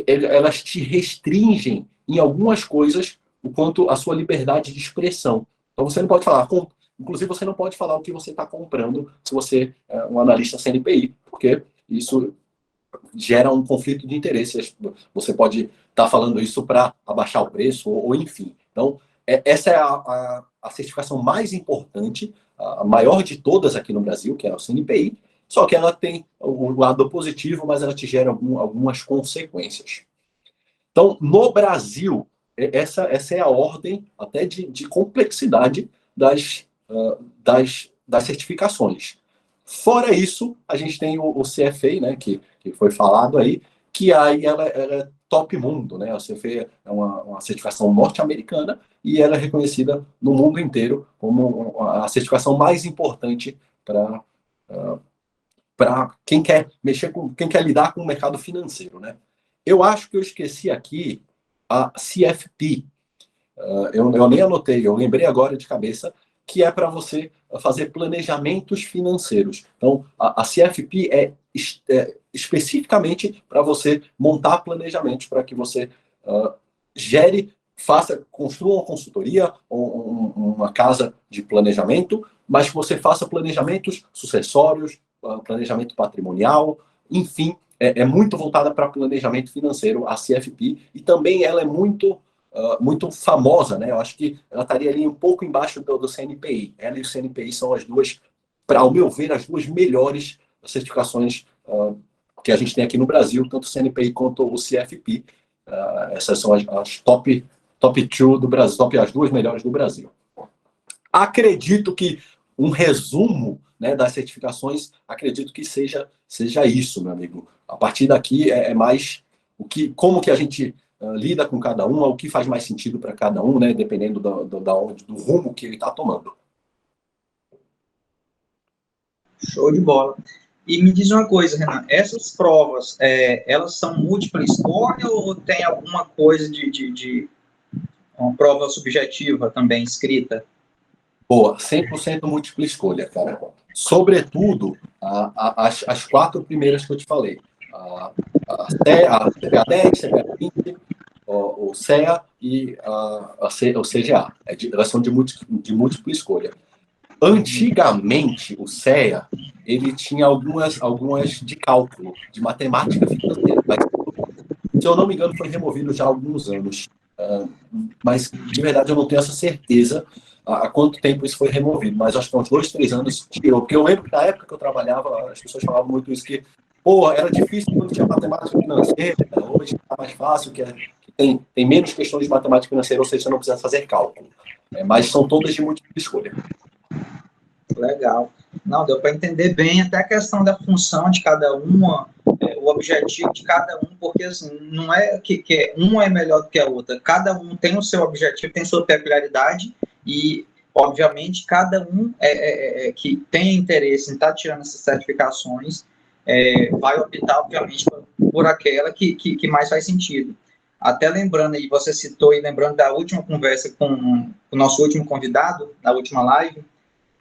elas te restringem em algumas coisas o quanto a sua liberdade de expressão. Então você não pode falar, inclusive você não pode falar o que você está comprando se você é um analista CNPI, porque isso gera um conflito de interesses. Você pode estar falando isso para abaixar o preço, ou enfim. Então, essa é a certificação mais importante, a maior de todas aqui no Brasil, que é a CNPI, só que ela tem o lado positivo, mas ela te gera algumas consequências. Então, no Brasil, essa é a ordem até de complexidade das certificações. Fora isso, a gente tem o CFA, né, que foi falado aí, que aí ela é top mundo, né? A CFA é uma certificação norte-americana e ela é reconhecida no mundo inteiro como a certificação mais importante para quem quer quem quer lidar com o mercado financeiro, né? Eu acho que eu esqueci aqui a CFP. Eu nem anotei, eu lembrei agora de cabeça, que é para você fazer planejamentos financeiros. Então, a CFP é especificamente para você montar planejamentos, para que você construa uma consultoria ou uma casa de planejamento, mas que você faça planejamentos sucessórios, planejamento patrimonial, enfim, é muito voltada para planejamento financeiro, a CFP, e também ela é muito famosa, né? Eu acho que ela estaria ali um pouco embaixo do CNPI. Ela e o CNPI são as duas, ao meu ver, as duas melhores certificações que a gente tem aqui no Brasil, tanto o CNPI quanto o CFP. Essas são as top two do Brasil, as duas melhores do Brasil. Acredito que um resumo, né, das certificações, acredito que seja isso, meu amigo. A partir daqui é mais como que a gente lida com cada um, o que faz mais sentido para cada um, né, dependendo do rumo que ele está tomando. Show de bola. E me diz uma coisa, Renan, essas provas, elas são múltipla escolha ou tem alguma coisa de uma prova subjetiva também escrita? Boa, 100% múltipla escolha, cara. Sobretudo, as 4 primeiras que eu te falei. A CPA 10, CPA 20, o CEA e o CGA. Elas são de múltipla escolha. Antigamente, o CEA, ele tinha algumas de cálculo, de matemática financeira. Mas, se eu não me engano, foi removido já há alguns anos. Mas, de verdade, eu não tenho essa certeza há quanto tempo isso foi removido. Mas acho que há uns 2, 3 anos tirou. Porque eu lembro que na época que eu trabalhava, as pessoas falavam muito isso, que era difícil quando tinha matemática financeira, hoje está mais fácil, que tem menos questões de matemática financeira, ou seja, você não precisa fazer cálculo. Mas são todas de múltipla escolha. Legal. Não, deu para entender bem até a questão da função de cada uma, o objetivo de cada um, porque assim, não é que uma é melhor do que a outra. Cada um tem o seu objetivo, tem sua peculiaridade e, obviamente, cada um que tem interesse em estar tirando essas certificações vai optar, obviamente, por aquela que mais faz sentido. Até lembrando aí, você citou e lembrando da última conversa com o nosso último convidado, na última live,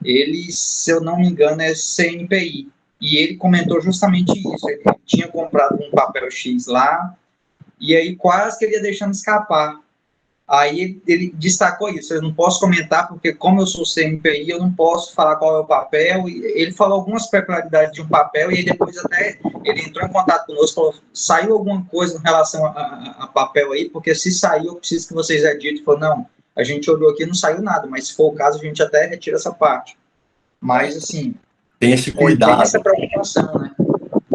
ele, se eu não me engano, é CNPI. E ele comentou justamente isso. Ele tinha comprado um papel X lá, e aí quase que ele ia deixando escapar. Aí ele destacou isso. Eu não posso comentar, porque como eu sou CNPI, eu não posso falar qual é o papel. E ele falou algumas peculiaridades de um papel, e aí depois até ele entrou em contato conosco, falou, saiu alguma coisa em relação a papel aí, porque se saiu, eu preciso que vocês editem. Falou, não, a gente olhou aqui e não saiu nada, mas se for o caso, a gente até retira essa parte. Mas, assim... Tem esse cuidado. Tem essa preocupação, né?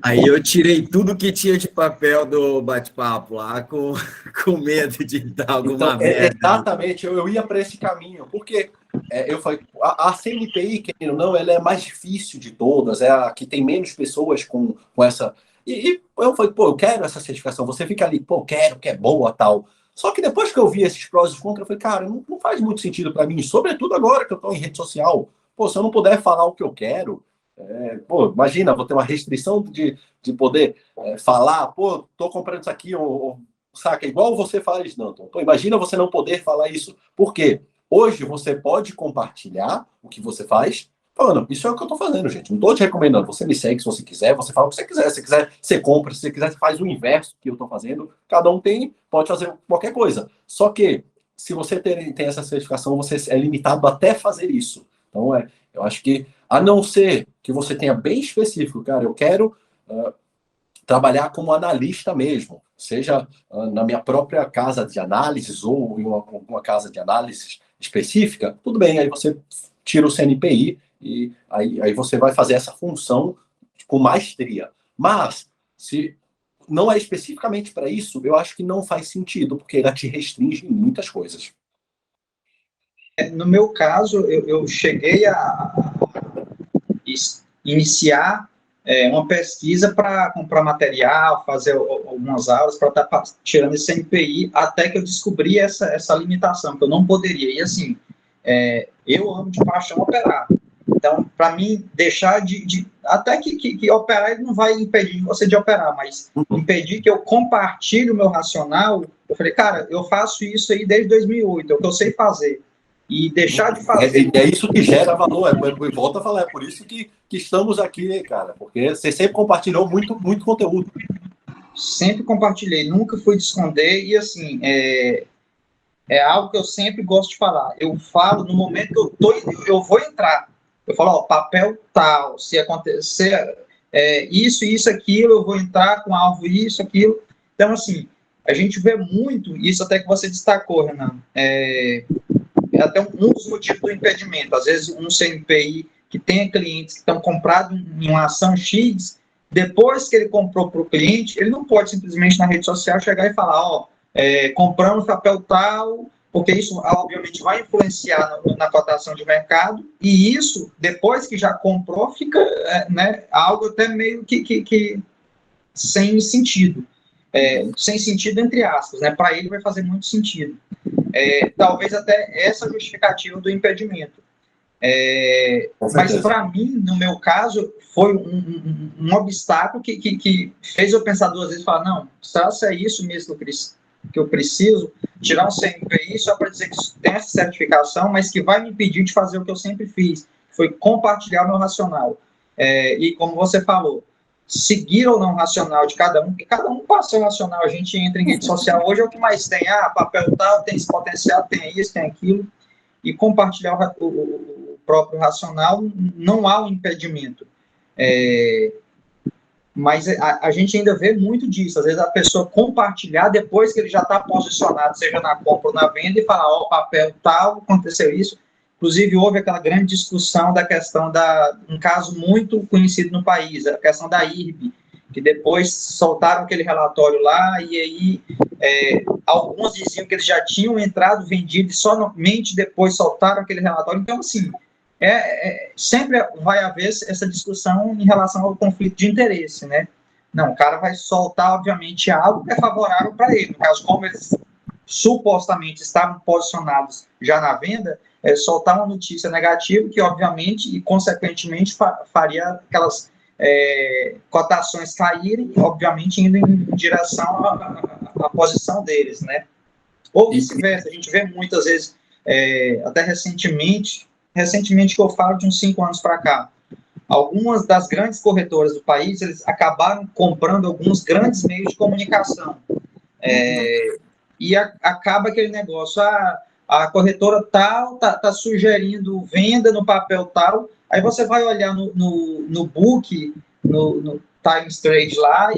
Aí eu tirei tudo que tinha de papel do bate-papo lá, com medo de dar alguma merda. Exatamente, eu ia para esse caminho, porque eu falei, a CNPI, querendo ou não, ela é a mais difícil de todas, é a que tem menos pessoas com essa... E eu falei, pô, eu quero essa certificação. Você fica ali, pô, quero, que é boa, tal. Só que depois que eu vi esses prós e contras, eu falei, cara, não faz muito sentido para mim, sobretudo agora que eu estou em rede social. Pô, se eu não puder falar o que eu quero... pô, imagina, vou ter uma restrição de poder falar, pô, tô comprando isso aqui, saca, igual você faz, Danton. Pô, imagina você não poder falar isso. Por quê? Hoje você pode compartilhar o que você faz, falando, isso é o que eu tô fazendo, gente. Não tô te recomendando. Você me segue se você quiser, você fala o que você quiser. Se quiser, você compra. Se você quiser, você faz o inverso que eu tô fazendo. Cada um pode fazer qualquer coisa. Só que, se você tem essa certificação, você é limitado até fazer isso. Então, eu acho que, a não ser que você tenha bem específico, cara, eu quero trabalhar como analista mesmo, seja na minha própria casa de análises ou em uma casa de análises específica, tudo bem, aí você tira o CNPI e aí você vai fazer essa função com maestria. Mas, se não é especificamente para isso, eu acho que não faz sentido, porque ela te restringe em muitas coisas. No meu caso, eu cheguei a iniciar uma pesquisa para comprar material, fazer algumas aulas, para estar tirando esse CNPI, até que eu descobri essa limitação, que eu não poderia. E assim, eu amo de paixão operar. Então, para mim, deixar até que operar, ele não vai impedir você de operar, mas impedir que eu compartilhe o meu racional. Eu falei, cara, eu faço isso aí desde 2008, é o que eu sei fazer. E deixar de fazer... É isso que gera valor, volta a falar, é por isso que estamos aqui, cara, porque você sempre compartilhou muito, muito conteúdo. Sempre compartilhei, nunca fui de esconder, e assim, é algo que eu sempre gosto de falar. Eu falo no momento que eu vou entrar. Eu falo, ó, papel tal, se acontecer isso, aquilo, eu vou entrar com alvo isso, aquilo. Então, assim, a gente vê muito, isso até que você destacou, Renan, até um dos motivos do impedimento. Às vezes, um CNPI que tenha clientes que estão comprados em uma ação X, depois que ele comprou para o cliente, ele não pode simplesmente na rede social chegar e falar, ó, compramos papel tal, porque isso, obviamente, vai influenciar na cotação de mercado, e isso, depois que já comprou, fica algo até meio que sem sentido. Sem sentido, entre aspas, né? Para ele vai fazer muito sentido. Talvez até essa justificativa do impedimento. Mas para mim, no meu caso, foi um obstáculo que fez eu pensar duas vezes e falar, não, será que é isso mesmo que eu preciso? Tirar um CNPI só para dizer que tem essa certificação, mas que vai me impedir de fazer o que eu sempre fiz, que foi compartilhar o meu racional. E como você falou, seguir ou não o racional de cada um, porque cada um passa o racional, a gente entra em rede social, hoje é o que mais tem, papel tal, tem esse potencial, tem isso, tem aquilo, e compartilhar o próprio racional, não há um impedimento. Mas a gente ainda vê muito disso, às vezes a pessoa compartilhar depois que ele já está posicionado, seja na compra ou na venda, e falar, ó, papel tal, aconteceu isso. Inclusive, houve aquela grande discussão da questão um caso muito conhecido no país, a questão da IRB, que depois soltaram aquele relatório lá, e aí alguns diziam que eles já tinham entrado vendido e somente depois soltaram aquele relatório. Então, assim, sempre vai haver essa discussão em relação ao conflito de interesse, né? Não, o cara vai soltar, obviamente, algo que é favorável para ele. No caso, como eles supostamente estavam posicionados já na venda, soltar uma notícia negativa que, obviamente, e consequentemente, faria aquelas cotações caírem, obviamente, indo em direção à posição deles, né? Ou vice-versa, a gente vê muitas vezes, até recentemente que eu falo de uns 5 anos para cá, algumas das grandes corretoras do país, eles acabaram comprando alguns grandes meios de comunicação. E acaba aquele negócio, a corretora tal tá sugerindo venda no papel tal, aí você vai olhar no book, no Times Trade lá,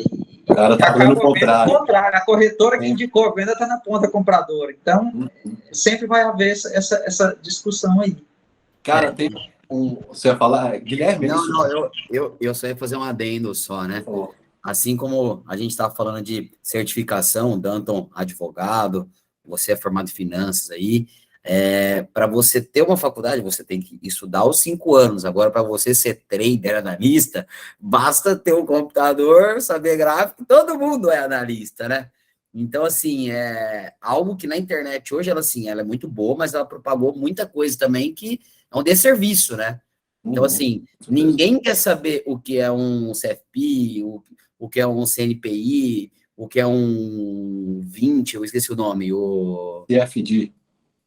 O cara tá fazendo o contrário. A corretora que indicou a venda está na ponta compradora. Então, sempre vai haver essa discussão aí. Cara, tem você vai falar, Guilherme? Não, não, eu só ia fazer um adendo só, né? Assim como a gente estava falando de certificação, Danton, advogado, você é formado em finanças aí, para você ter uma faculdade, você tem que estudar os 5 anos. Agora, para você ser trader, analista, basta ter um computador, saber gráfico, todo mundo é analista, né? Então, assim, é algo que na internet hoje, ela é muito boa, mas ela propagou muita coisa também que é um desserviço, né? Então, assim, ninguém quer saber o que é um CFP, o que é um CNPI, o que é um 20, eu esqueci o nome, o...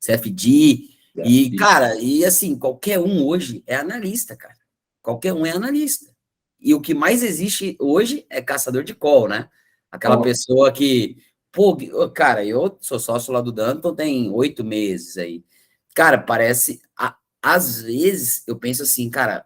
CFD. E, cara, e assim, qualquer um hoje é analista, cara. Qualquer um é analista. E o que mais existe hoje é caçador de call, né? Aquela pessoa que... Pô, cara, eu sou sócio lá do Danton, tem 8 meses aí. Cara, parece... Às vezes, eu penso assim, cara,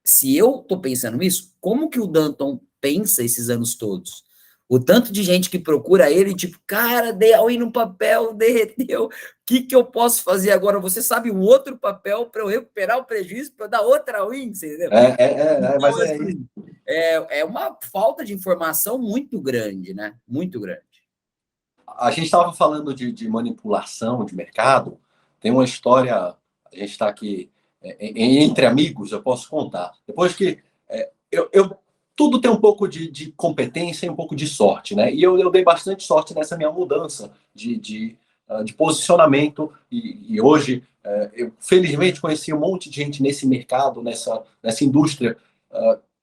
se eu tô pensando isso, como que o Danton pensa esses anos todos? O tanto de gente que procura ele, tipo, cara, dei all-in no papel, derreteu, o que eu posso fazer agora? Você sabe um outro papel para eu recuperar o prejuízo, para eu dar outra all-in, entendeu? Então, mas assim, é uma falta de informação muito grande, né? Muito grande. A gente estava falando de manipulação de mercado, tem uma história, a gente está aqui entre amigos, eu posso contar. Depois que tudo tem um pouco de competência e um pouco de sorte, né? E eu dei bastante sorte nessa minha mudança de posicionamento. E hoje, eu felizmente conheci um monte de gente nesse mercado, nessa indústria,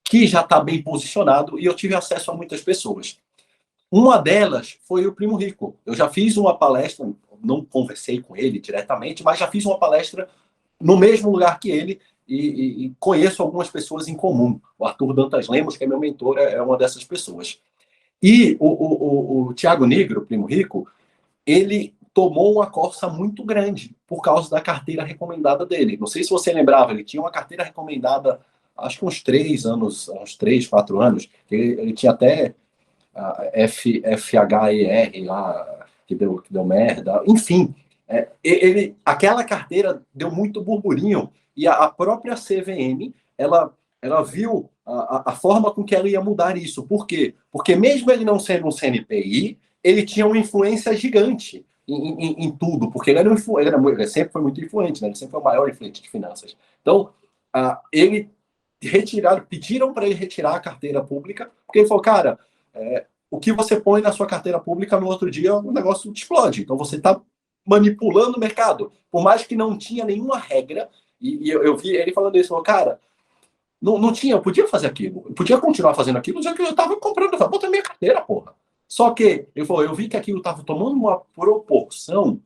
que já está bem posicionado, e eu tive acesso a muitas pessoas. Uma delas foi o Primo Rico. Eu já fiz uma palestra, não conversei com ele diretamente, mas já fiz uma palestra no mesmo lugar que ele, e conheço algumas pessoas em comum. O Arthur Dantas Lemos, que é meu mentor, é uma dessas pessoas. E o Thiago Negro, Primo Rico, ele tomou uma coça muito grande por causa da carteira recomendada dele. Não sei se você lembrava, ele tinha uma carteira recomendada, acho que uns 3 anos, uns 3, 4 anos. Ele tinha até a FHER lá, que deu merda. Enfim, aquela carteira deu muito burburinho, e a própria CVM, ela viu a forma com que ela ia mudar isso. Por quê? Porque mesmo ele não sendo um CNPI, ele tinha uma influência gigante em tudo, porque ele sempre foi muito influente, né? Ele sempre foi o maior influente de finanças. Então, pediram para ele retirar a carteira pública, porque ele falou, cara, o que você põe na sua carteira pública no outro dia, o negócio te explode. Então, você está manipulando o mercado. Por mais que não tinha nenhuma regra, e eu vi ele falando isso, falou, cara, não tinha, eu podia fazer aquilo, eu podia continuar fazendo aquilo, já que eu estava comprando, eu falei, bota minha carteira, porra. Só que, ele falou, eu vi que aquilo estava tomando uma proporção,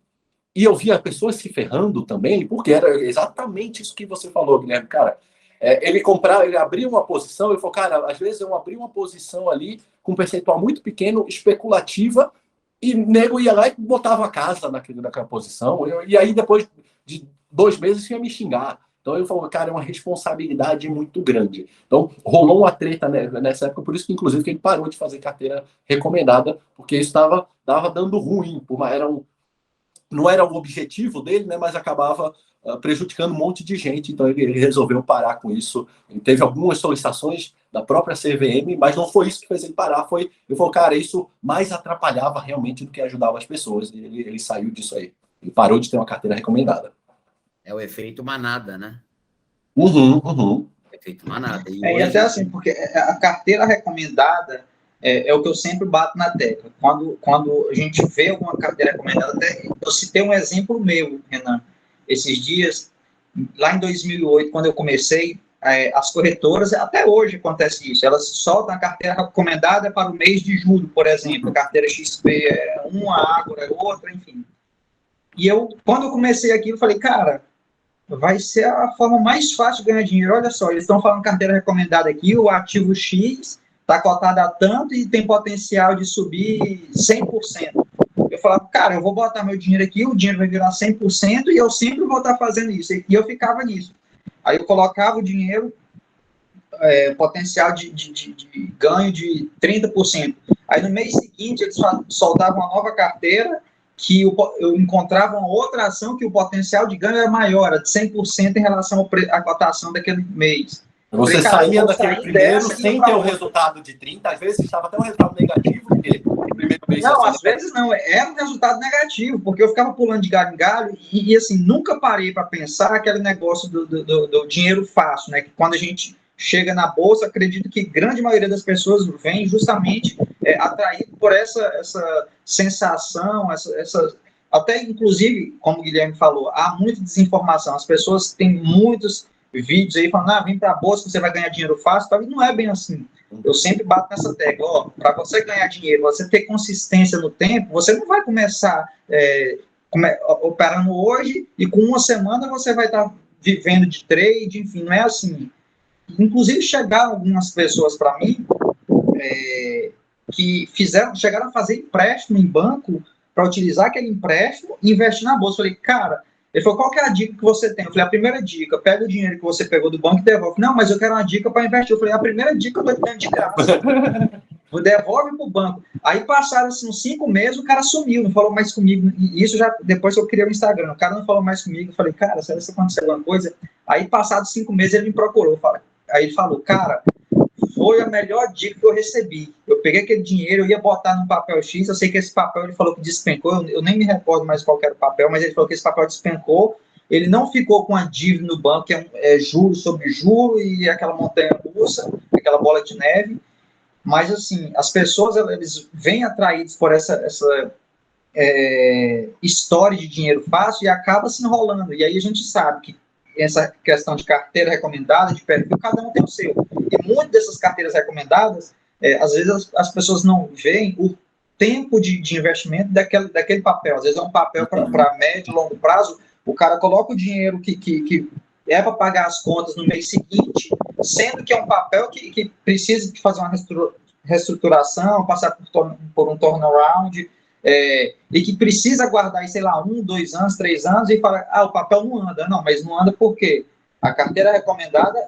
e eu vi as pessoas se ferrando também, porque era exatamente isso que você falou, Guilherme, cara. Ele abria uma posição, ele falou, cara, às vezes eu abri uma posição ali com um percentual muito pequeno, especulativa, e nego ia lá e botava a casa naquela posição, e aí depois de 2 meses ia me xingar. Então ele falou, cara, é uma responsabilidade muito grande. Então rolou uma treta nessa época, por isso que inclusive que ele parou de fazer carteira recomendada, porque isso estava dando ruim, não era o objetivo dele, né, mas acabava prejudicando um monte de gente, então ele resolveu parar com isso. Ele teve algumas solicitações da própria CVM, mas não foi isso que fez ele parar, ele falou, cara, isso mais atrapalhava realmente do que ajudava as pessoas, e ele saiu disso aí. Ele parou de ter uma carteira recomendada. É o efeito manada, né? Efeito manada. E hoje... até assim, porque a carteira recomendada é o que eu sempre bato na tecla. Quando a gente vê alguma carteira recomendada, até eu citei um exemplo meu, Renan, esses dias, lá em 2008, quando eu comecei, as corretoras, até hoje acontece isso, elas soltam a carteira recomendada para o mês de julho, por exemplo, a carteira XP é uma, a Ágora é outra, enfim. E quando eu comecei aquilo, falei, cara, vai ser a forma mais fácil de ganhar dinheiro. Olha só, eles estão falando carteira recomendada aqui, o ativo X está cotado a tanto e tem potencial de subir 100%. Eu falava, cara, eu vou botar meu dinheiro aqui, o dinheiro vai virar 100% e eu sempre vou estar fazendo isso. E eu ficava nisso. Aí eu colocava o dinheiro, potencial de ganho de 30%. Aí no mês seguinte eles soltavam uma nova carteira que eu encontrava uma outra ação que o potencial de ganho era maior, era de 100% em relação à cotação daquele mês. Você saía daquele primeiro sem ter o resultado de 30, às vezes estava até um resultado negativo, porque o primeiro mês... Não, às vezes não, era um resultado negativo, porque eu ficava pulando de galho em galho e assim, nunca parei para pensar aquele negócio do dinheiro fácil, né? Que quando a gente chega na bolsa, acredito que grande maioria das pessoas vem justamente atraído por essa sensação, até inclusive, como o Guilherme falou, há muita desinformação, as pessoas têm muitos vídeos aí falando, vem para a bolsa, você vai ganhar dinheiro fácil, tá? Não é bem assim. Eu sempre bato nessa tecla, para você ganhar dinheiro, você ter consistência no tempo, você não vai começar operando hoje e com uma semana você vai estar vivendo de trade, enfim, não é assim. Inclusive, chegaram algumas pessoas para mim que chegaram a fazer empréstimo em banco para utilizar aquele empréstimo e investir na bolsa. Eu falei, cara, ele falou, qual que é a dica que você tem? Eu falei, a primeira dica, pega o dinheiro que você pegou do banco e devolve. Não, mas eu quero uma dica para investir. Eu falei, a primeira dica eu estou dando de graça. Devolve para o banco. Aí passaram assim, uns 5 meses, o cara sumiu, não falou mais comigo. E isso já depois que eu criei o Instagram. O cara não falou mais comigo. Eu falei, cara, será que aconteceu alguma coisa? Aí, passados 5 meses, ele me procurou. Aí ele falou, cara, foi a melhor dica que eu recebi. Eu peguei aquele dinheiro, eu ia botar num papel X, eu sei que esse papel, ele falou que despencou, eu nem me recordo mais qual era o papel, mas ele falou que esse papel despencou, ele não ficou com a dívida no banco, que é juro sobre juro, e aquela montanha russa, aquela bola de neve, mas assim, as pessoas, eles vêm atraídos por essa história de dinheiro fácil e acaba se enrolando, e aí a gente sabe que essa questão de carteira recomendada, de perfil, cada um tem o seu. E muitas dessas carteiras recomendadas, às vezes as pessoas não veem o tempo de investimento daquele papel. Às vezes é um papel para médio e longo prazo, o cara coloca o dinheiro que é para pagar as contas no mês seguinte, sendo que é um papel que precisa de fazer uma reestruturação, passar por um turnaround, e que precisa aguardar, sei lá, 1, 2 anos, 3 anos, e fala, o papel não anda. Não, mas não anda por quê? A carteira recomendada,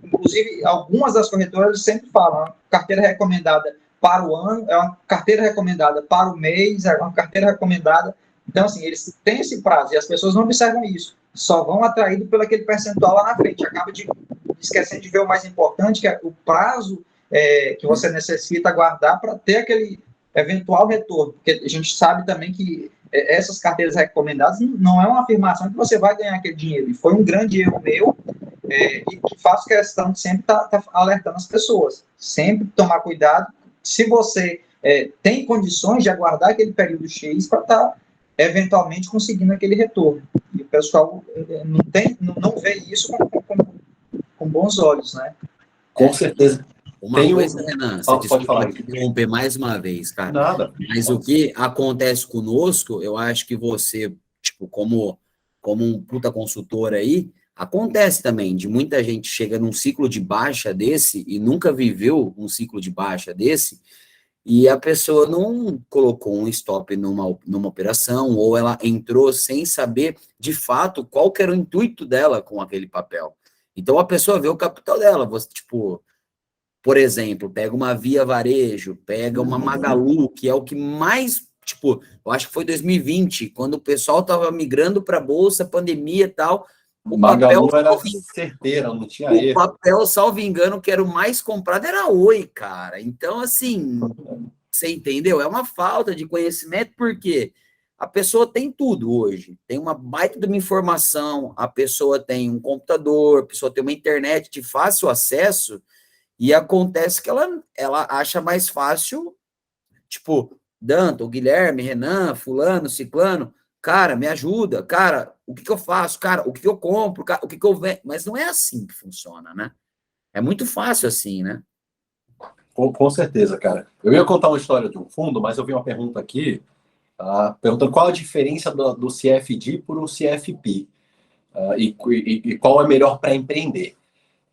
inclusive, algumas das corretoras sempre falam, carteira recomendada para o ano, é uma carteira recomendada para o mês, é uma carteira recomendada. Então, assim, eles têm esse prazo, e as pessoas não observam isso, só vão atraídos pelo aquele percentual lá na frente, acaba esquecendo de ver o mais importante, que é o prazo que você necessita aguardar para ter aquele eventual retorno, porque a gente sabe também que essas carteiras recomendadas não é uma afirmação que você vai ganhar aquele dinheiro, e foi um grande erro meu, e que faço questão de sempre estar alertando as pessoas, sempre tomar cuidado, se você tem condições de aguardar aquele período X para estar eventualmente conseguindo aquele retorno, e o pessoal não vê isso com bons olhos, né? Com certeza. Uma coisa, Renan, você pode falar. Interromper mais uma vez, cara. Nada. Mas o que acontece conosco, eu acho que você, tipo, como um puta consultor aí, acontece também, de muita gente chega num ciclo de baixa desse e nunca viveu um ciclo de baixa desse, e a pessoa não colocou um stop numa operação, ou ela entrou sem saber, de fato, qual que era o intuito dela com aquele papel. Então, a pessoa vê o capital dela, você, tipo... Por exemplo, pega uma Via Varejo, pega uma Magalu, que é o que mais, tipo, eu acho que foi 2020, quando o pessoal estava migrando para a Bolsa, pandemia e tal. O Magalu era certeira, não tinha erro. O papel, salvo engano, que era o mais comprado, era Oi, cara. Então, assim, você entendeu? É uma falta de conhecimento, porque a pessoa tem tudo hoje. Tem uma baita de uma informação, a pessoa tem um computador, a pessoa tem uma internet de fácil acesso. E acontece que ela acha mais fácil, tipo, Danton, Guilherme, Renan, fulano, ciclano, cara, me ajuda, cara, o que eu faço, cara, o que eu compro, cara, o que eu vendo, mas não é assim que funciona, né? É muito fácil assim, né? Com certeza, cara. Eu ia contar uma história de um fundo, mas eu vi uma pergunta aqui, perguntando qual a diferença do CFD para o CFP, e qual é melhor para empreender.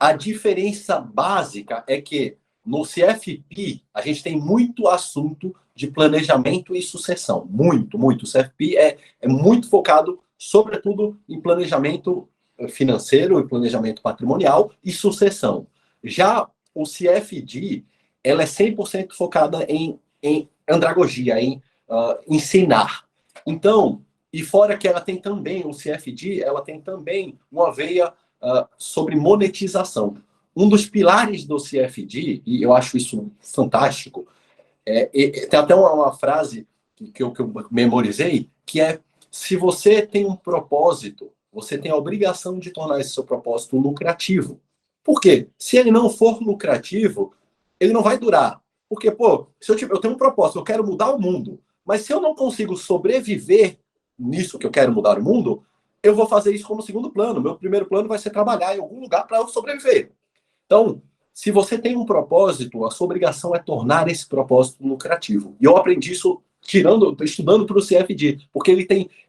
A diferença básica é que no CFP a gente tem muito assunto de planejamento e sucessão. Muito, muito. O CFP é muito focado, sobretudo, em planejamento financeiro e planejamento patrimonial e sucessão. Já o CFD, ela é 100% focada em andragogia, em ensinar. Então, e fora que ela tem também, o CFD, ela tem também uma veia sobre monetização. Um dos pilares do CFD, e eu acho isso fantástico, tem até uma frase que eu memorizei, que é: se você tem um propósito, você tem a obrigação de tornar esse seu propósito lucrativo. Por quê? Se ele não for lucrativo, ele não vai durar. Porque, pô, se eu tenho um propósito, eu quero mudar o mundo, mas se eu não consigo sobreviver nisso que eu quero mudar o mundo, eu vou fazer isso como segundo plano. Meu primeiro plano vai ser trabalhar em algum lugar para eu sobreviver. Então, se você tem um propósito, a sua obrigação é tornar esse propósito lucrativo. E eu aprendi isso estudando para o CFD, porque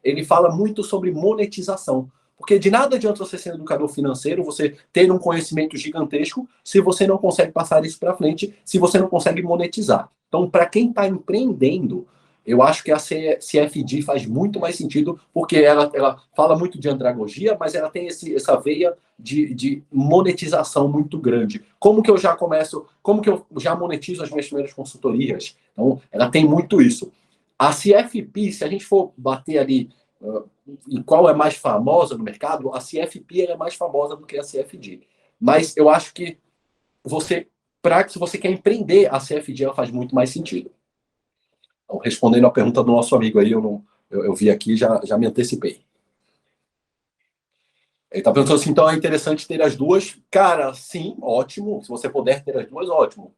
ele fala muito sobre monetização. Porque de nada adianta você ser um educador financeiro, você ter um conhecimento gigantesco, se você não consegue passar isso para frente, se você não consegue monetizar. Então, para quem está empreendendo, eu acho que a CFD faz muito mais sentido, porque ela fala muito de andragogia, mas ela tem essa veia de monetização muito grande. Como que eu já monetizo as minhas primeiras consultorias? Então, ela tem muito isso. A CFP, se a gente for bater ali em qual é mais famosa no mercado, a CFP é mais famosa do que a CFD. Mas eu acho que se você quer empreender, a CFD ela faz muito mais sentido. Então, respondendo a pergunta do nosso amigo aí, eu vi aqui, já me antecipei. Ele está perguntando assim, então é interessante ter as duas? Cara, sim, ótimo. Se você puder ter as duas, ótimo.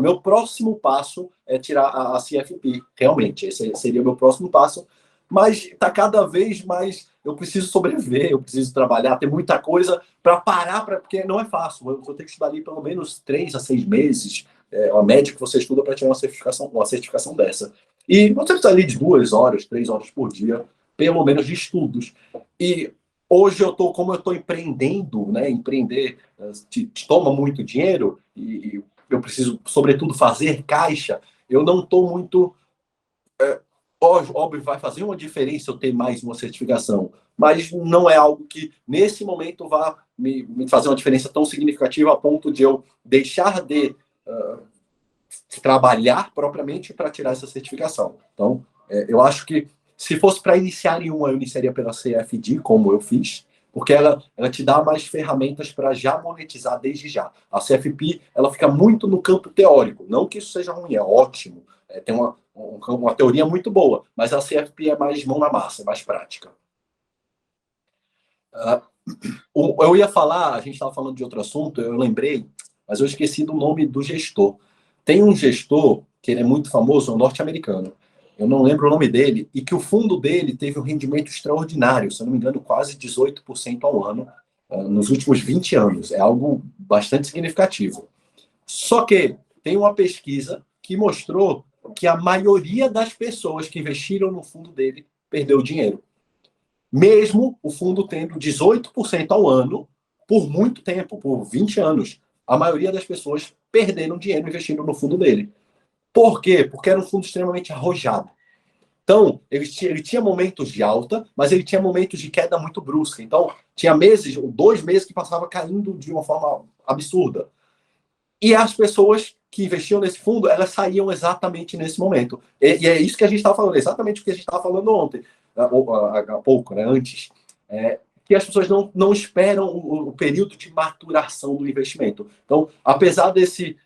Meu próximo passo é tirar a CFP, realmente. Esse seria o meu próximo passo. Mas está cada vez mais... Eu preciso sobreviver, eu preciso trabalhar, tem muita coisa para parar, porque não é fácil. Eu vou ter que estudar ali pelo menos 3 a 6 meses. A média que você estuda para tirar uma certificação dessa. E você precisa ali de 2 horas, 3 horas por dia, pelo menos de estudos. E hoje como eu estou empreendendo, né? Empreender te toma muito dinheiro e eu preciso, sobretudo, fazer caixa. Eu não estou muito... óbvio, vai fazer uma diferença eu ter mais uma certificação, mas não é algo que, nesse momento, vá me fazer uma diferença tão significativa a ponto de eu deixar de trabalhar propriamente para tirar essa certificação. Então, eu acho que se fosse para iniciar em uma, eu iniciaria pela CFD, como eu fiz, porque ela te dá mais ferramentas para já monetizar desde já. A CFP, ela fica muito no campo teórico. Não que isso seja ruim, é ótimo. Tem uma teoria muito boa, mas a CFP é mais mão na massa, é mais prática. Eu ia falar, a gente estava falando de outro assunto, eu lembrei, mas eu esqueci do nome do gestor. Tem um gestor, que ele é muito famoso, um norte-americano. Eu não lembro o nome dele, e que o fundo dele teve um rendimento extraordinário, se eu não me engano, quase 18% ao ano, nos últimos 20 anos. É algo bastante significativo. Só que tem uma pesquisa que mostrou que a maioria das pessoas que investiram no fundo dele perdeu dinheiro. Mesmo o fundo tendo 18% ao ano, por muito tempo, por 20 anos, a maioria das pessoas perderam dinheiro investindo no fundo dele. Por quê? Porque era um fundo extremamente arrojado. Então, ele tinha momentos de alta, mas ele tinha momentos de queda muito brusca. Então, tinha 2 meses que passava caindo de uma forma absurda. E as pessoas que investiam nesse fundo, elas saíam exatamente nesse momento. E é isso que a gente estava falando, exatamente o que a gente estava falando ontem, há pouco, né, antes. Que as pessoas não esperam o período de maturação do investimento. Então, apesar desse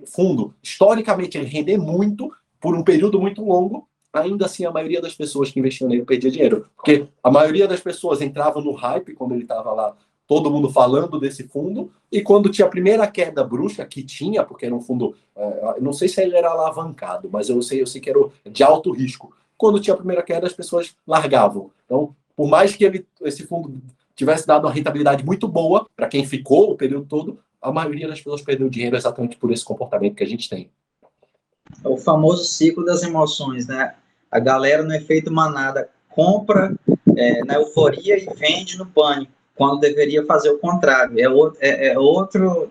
fundo, historicamente, ele render muito, por um período muito longo, ainda assim a maioria das pessoas que investiam nele perdia dinheiro. Porque a maioria das pessoas entrava no hype, quando ele estava lá, todo mundo falando desse fundo, e quando tinha a primeira queda brusca, que tinha, porque era um fundo, não sei se ele era alavancado, mas eu sei que era de alto risco. Quando tinha a primeira queda, as pessoas largavam. Então, por mais que esse fundo tivesse dado uma rentabilidade muito boa para quem ficou o período todo, a maioria das pessoas perdeu dinheiro exatamente por esse comportamento que a gente tem. É o famoso ciclo das emoções, né? A galera no efeito manada compra na euforia e vende no pânico, quando deveria fazer o contrário. É outro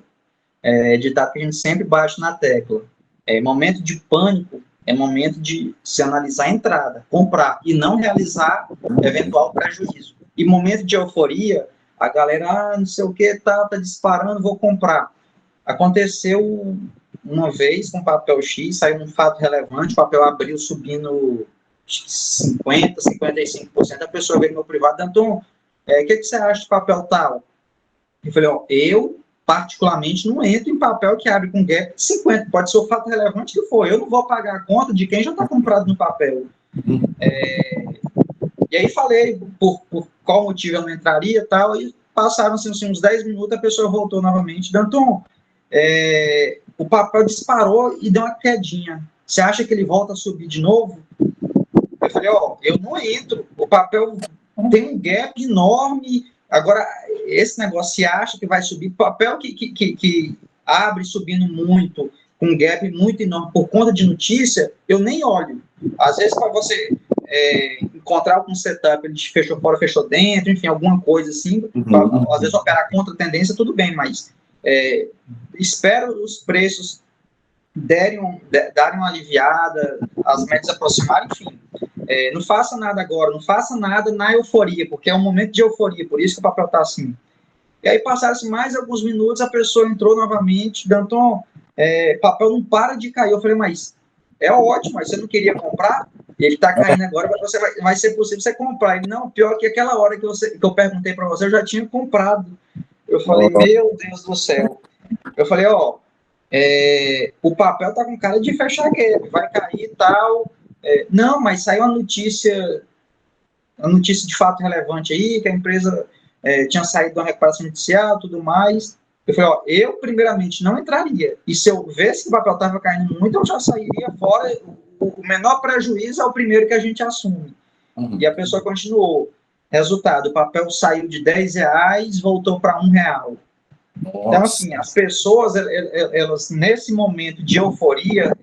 ditado que a gente sempre bate na tecla. Momento de pânico é momento de se analisar a entrada, comprar e não realizar eventual prejuízo. E momento de euforia, a galera, não sei o que, tá disparando, vou comprar. Aconteceu uma vez com papel X, saiu um fato relevante, o papel abriu subindo 50%, 55%, a pessoa veio no meu privado, Danton, o que você acha de papel tal? Eu falei, eu particularmente não entro em papel que abre com gap de 50%, pode ser o fato relevante que for, eu não vou pagar a conta de quem já está comprado no papel. E aí falei por qual motivo eu não entraria e tal, e passaram-se assim, uns 10 minutos, a pessoa voltou novamente, Danton, o papel disparou e deu uma quedinha, você acha que ele volta a subir de novo? Eu falei, eu não entro, o papel tem um gap enorme, agora, esse negócio, se acha que vai subir, papel que abre subindo muito, com um gap muito enorme, por conta de notícia, eu nem olho. Às vezes, para você encontrar algum setup, ele fechou fora, fechou dentro, enfim, alguma coisa assim, às vezes operar contra a tendência, tudo bem, mas espero os preços darem uma aliviada, as médias aproximarem, enfim. Não faça nada agora, não faça nada na euforia, porque é um momento de euforia, por isso que o papel está assim. E aí passaram-se mais alguns minutos, a pessoa entrou novamente, Danton, papel não para de cair. Eu falei, mas é ótimo, mas você não queria comprar? Ele está caindo agora, vai ser possível você comprar. Ele, não, pior que aquela hora que eu perguntei para você, eu já tinha comprado. Eu falei, meu Deus do céu. Eu falei, o papel tá com cara de fechar gap, vai cair e tal. Não, mas saiu a notícia de fato relevante aí, que a empresa tinha saído de uma recuperação judicial, tudo mais. Eu falei, eu primeiramente não entraria, e se eu visse que o papel estava caindo muito, eu já sairia fora. O menor prejuízo é o primeiro que a gente assume. E a pessoa continuou. Resultado, o papel saiu de R$10, voltou para R$1. Então, assim, as pessoas, elas nesse momento de euforia,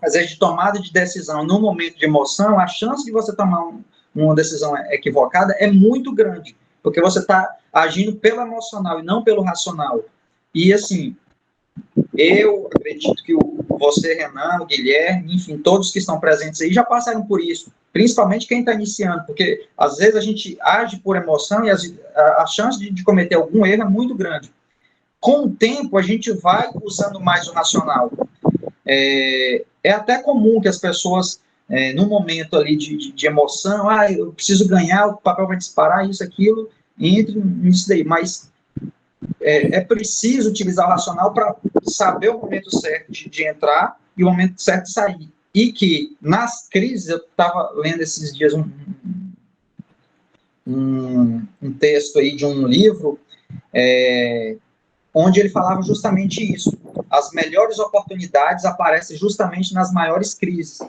às vezes de tomada de decisão, no momento de emoção, a chance de você tomar uma decisão equivocada é muito grande, porque você está agindo pelo emocional e não pelo racional. E, assim, eu acredito que você, Renan, o Guilherme, enfim, todos que estão presentes aí já passaram por isso, principalmente quem está iniciando, porque às vezes a gente age por emoção e a chance de cometer algum erro é muito grande. Com o tempo, a gente vai usando mais o racional. É até comum que as pessoas, num momento ali de emoção, eu preciso ganhar, o papel vai disparar, isso, aquilo, entre nisso daí, mas é preciso utilizar o racional para saber o momento certo de entrar e o momento certo de sair. E que, nas crises, eu estava lendo esses dias um texto aí de um livro, onde ele falava justamente isso. As melhores oportunidades aparecem justamente nas maiores crises.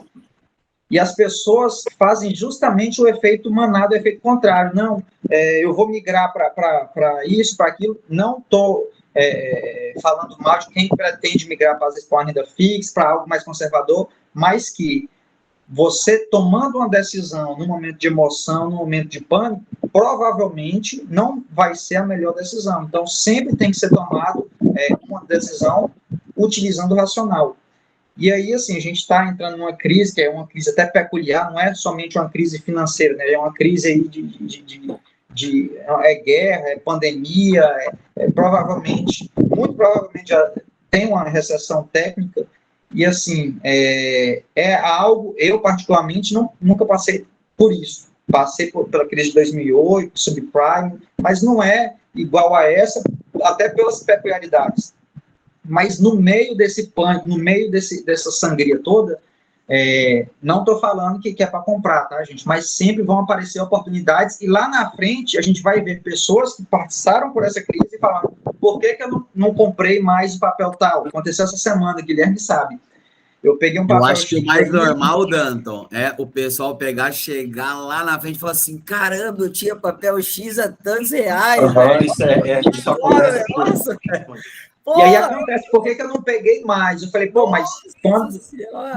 E as pessoas fazem justamente o efeito manada, o efeito contrário. Não, eu vou migrar para isso, para aquilo. Não estou falando mal de quem pretende migrar para uma renda fixa, para algo mais conservador, mas que você tomando uma decisão no momento de emoção, no momento de pânico, provavelmente não vai ser a melhor decisão. Então, sempre tem que ser tomado uma decisão utilizando o racional. E aí, assim, a gente está entrando numa crise, que é uma crise até peculiar, não é somente uma crise financeira, né? É uma crise aí é guerra, é pandemia, provavelmente, muito provavelmente já tem uma recessão técnica, e assim, algo, eu particularmente nunca passei por isso, passei pela crise de 2008, subprime, mas não é igual a essa, até pelas peculiaridades. Mas no meio desse pânico, no meio dessa sangria toda, não estou falando que é para comprar, tá, gente? Mas sempre vão aparecer oportunidades e lá na frente a gente vai ver pessoas que passaram por essa crise e falaram, por que eu não comprei mais o papel tal? Aconteceu essa semana, Guilherme sabe. Eu peguei um papel... Eu acho que o mais normal, Danton, é o pessoal chegar lá na frente e falar assim, caramba, eu tinha papel X a tantos reais. Isso acontece. Nossa, e aí acontece, por que eu não peguei mais? Eu falei, mas quando...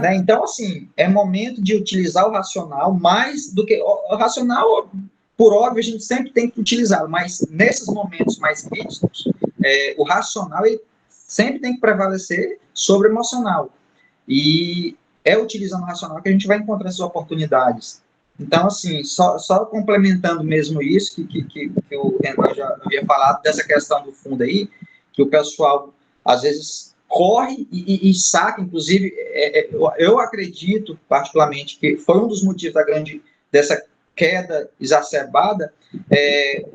Né? Então, assim, é momento de utilizar o racional mais do que... O racional, por óbvio, a gente sempre tem que utilizá-lo, mas nesses momentos mais críticos, o racional ele sempre tem que prevalecer sobre o emocional. E é utilizando o racional que a gente vai encontrar essas oportunidades. Então, assim, só complementando mesmo isso, que o Renan já havia falado, dessa questão do fundo aí, que o pessoal, às vezes, corre e saca, inclusive, eu acredito, particularmente, que foi um dos motivos dessa queda exacerbada,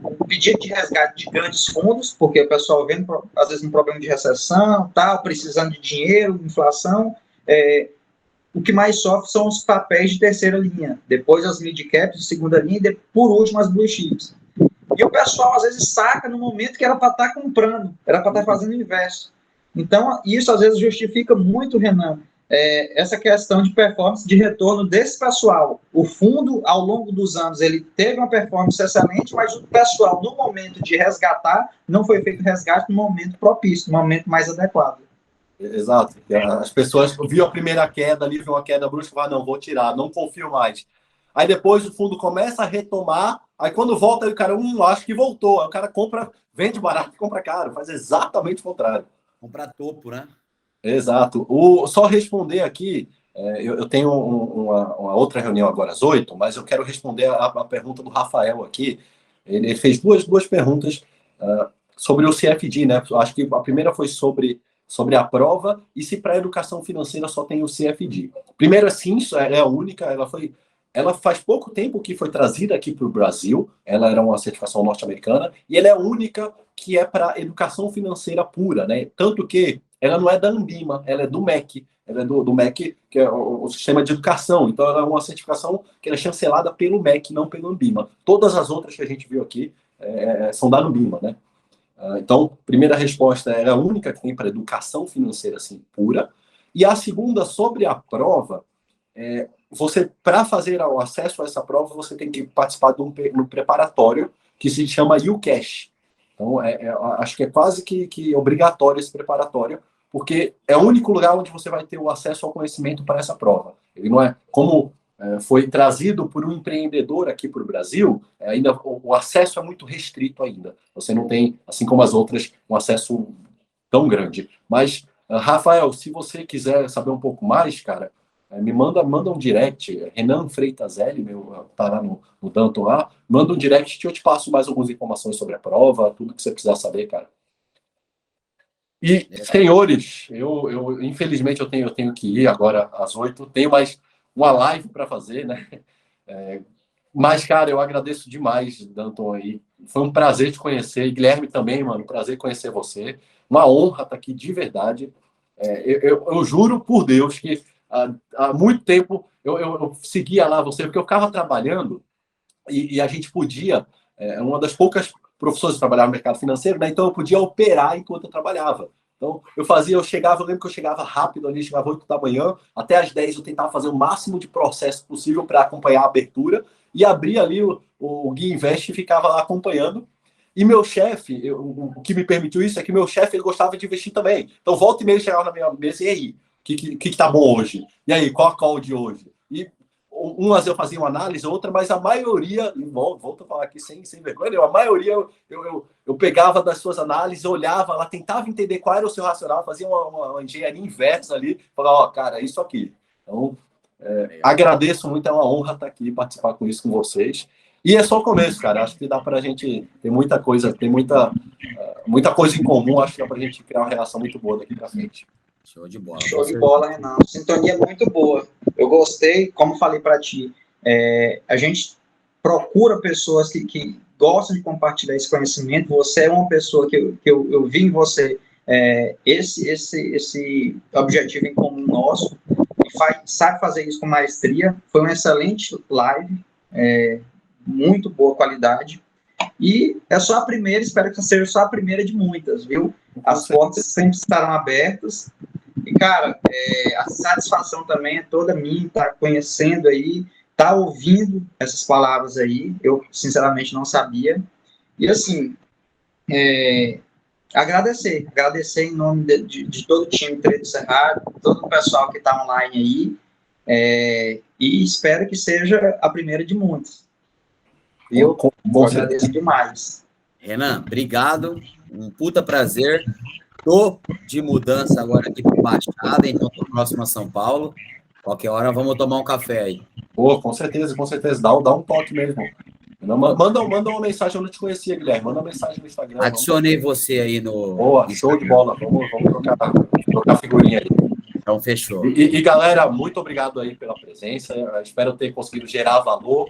o pedido de resgate de grandes fundos, porque o pessoal vendo, às vezes, um problema de recessão, tal, precisando de dinheiro, inflação, o que mais sofre são os papéis de terceira linha, depois as mid-caps de segunda linha e, por último, as blue chips. E o pessoal, às vezes, saca no momento que era para estar comprando, era para estar fazendo o inverso. Então, isso, às vezes, justifica muito, Renan, essa questão de performance, de retorno desse pessoal. O fundo, ao longo dos anos, ele teve uma performance excelente, mas o pessoal, no momento de resgatar, não foi feito resgate no momento propício, no momento mais adequado. Exato. As pessoas viam a primeira queda ali, viam uma queda brusca, falaram, não, vou tirar, não confio mais. Aí depois o fundo começa a retomar, aí quando volta, aí o cara, acho que voltou. Aí o cara compra, vende barato e compra caro, faz exatamente o contrário. Comprar topo, né? Exato. Só responder aqui, eu tenho uma outra reunião agora às 8, mas eu quero responder a pergunta do Rafael aqui. Ele fez duas perguntas sobre o CFD, né? Acho que a primeira foi sobre a prova e se para a educação financeira só tem o CFD. Primeiro, sim, é a única, ela faz pouco tempo que foi trazida aqui para o Brasil, ela era uma certificação norte-americana, e ela é a única que é para educação financeira pura, né? Tanto que ela não é da Ambima, ela é do MEC, ela é do MEC, que é o Sistema de Educação, então ela é uma certificação que é chancelada pelo MEC, não pelo Ambima. Todas as outras que a gente viu aqui são da Ambima, né? Então, primeira resposta é a única que tem para educação financeira assim, pura. E a segunda, sobre a prova, você, para fazer o acesso a essa prova, você tem que participar de um preparatório que se chama UCash. Então, acho que é quase que obrigatório esse preparatório, porque é o único lugar onde você vai ter o acesso ao conhecimento para essa prova. Ele não é como foi trazido por um empreendedor aqui para o Brasil, ainda o acesso é muito restrito ainda. Você não tem, assim como as outras, um acesso tão grande. Mas, Rafael, se você quiser saber um pouco mais, cara, me manda um direct, Renan Freitas L, tá lá no Danton lá, manda um direct que eu te passo mais algumas informações sobre a prova, tudo que você precisar saber, cara. E, senhores, eu infelizmente eu tenho que ir agora às 8, tenho mais uma live para fazer, né? Mas, cara, eu agradeço demais, Danton, aí. Foi um prazer te conhecer. E Guilherme também, mano, prazer conhecer você. Uma honra estar aqui, de verdade. Eu juro por Deus que há muito tempo eu seguia lá você, porque eu ficava trabalhando e a gente podia, uma das poucas profissões que trabalhava no mercado financeiro, né? Então eu podia operar enquanto eu trabalhava. Então, eu lembro que eu chegava rápido ali, chegava 8 da manhã, até às 10 eu tentava fazer o máximo de processo possível para acompanhar a abertura, e abria ali o Gui Invest e ficava lá acompanhando. E meu chefe, o que me permitiu isso é que meu chefe ele gostava de investir também. Então, volta e meia chegava na minha mesa, e aí, o que tá bom hoje? E aí, qual a call de hoje? E umas eu fazia uma análise, outra, mas a maioria, volto a falar aqui sem vergonha, a maioria eu pegava das suas análises, olhava lá, tentava entender qual era o seu racional, fazia uma engenharia inversa ali, falava, cara, isso aqui. Então, agradeço muito, é uma honra estar aqui, participar com isso com vocês. E é só o começo, cara, acho que dá para a gente, tem muita coisa em comum, acho que dá para a gente criar uma relação muito boa daqui para frente. Show de bola, Renan. Sintonia muito boa. Eu gostei, como falei para ti, a gente procura pessoas que gostam de compartilhar esse conhecimento. Você é uma pessoa que eu vi em você esse objetivo em comum nosso e sabe fazer isso com maestria. Foi uma excelente live, muito boa qualidade. E é só a primeira, espero que seja só a primeira de muitas, viu? As portas sempre estarão abertas. E, cara, a satisfação também é toda minha, estar conhecendo aí, estar ouvindo essas palavras aí, eu sinceramente não sabia. E, assim, agradecer em nome de todo o time Treino Cerrado, todo o pessoal que está online aí, e espero que seja a primeira de muitas. Eu agradeço demais. Renan, obrigado, um puta prazer. Tô de mudança agora aqui para Baixada, então tô próximo a São Paulo. Qualquer hora vamos tomar um café aí. Pô, com certeza. Dá um toque mesmo. Manda uma mensagem, eu não te conhecia, Guilherme. Manda uma mensagem no Instagram. Adicionei você aí no. Boa, show de bola. Vamos trocar figurinha aí. Então, fechou. E, galera, muito obrigado aí pela presença. Eu espero ter conseguido gerar valor.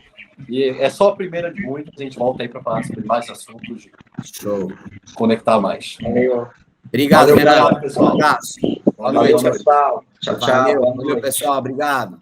E é só a primeira de muitos. A gente volta aí para falar sobre mais assuntos. Show. Conectar mais. Valeu. Obrigado, Valeu, Renato. pessoal. Um abraço. Valeu, pessoal. Tchau, tchau. Valeu, pessoal. Obrigado.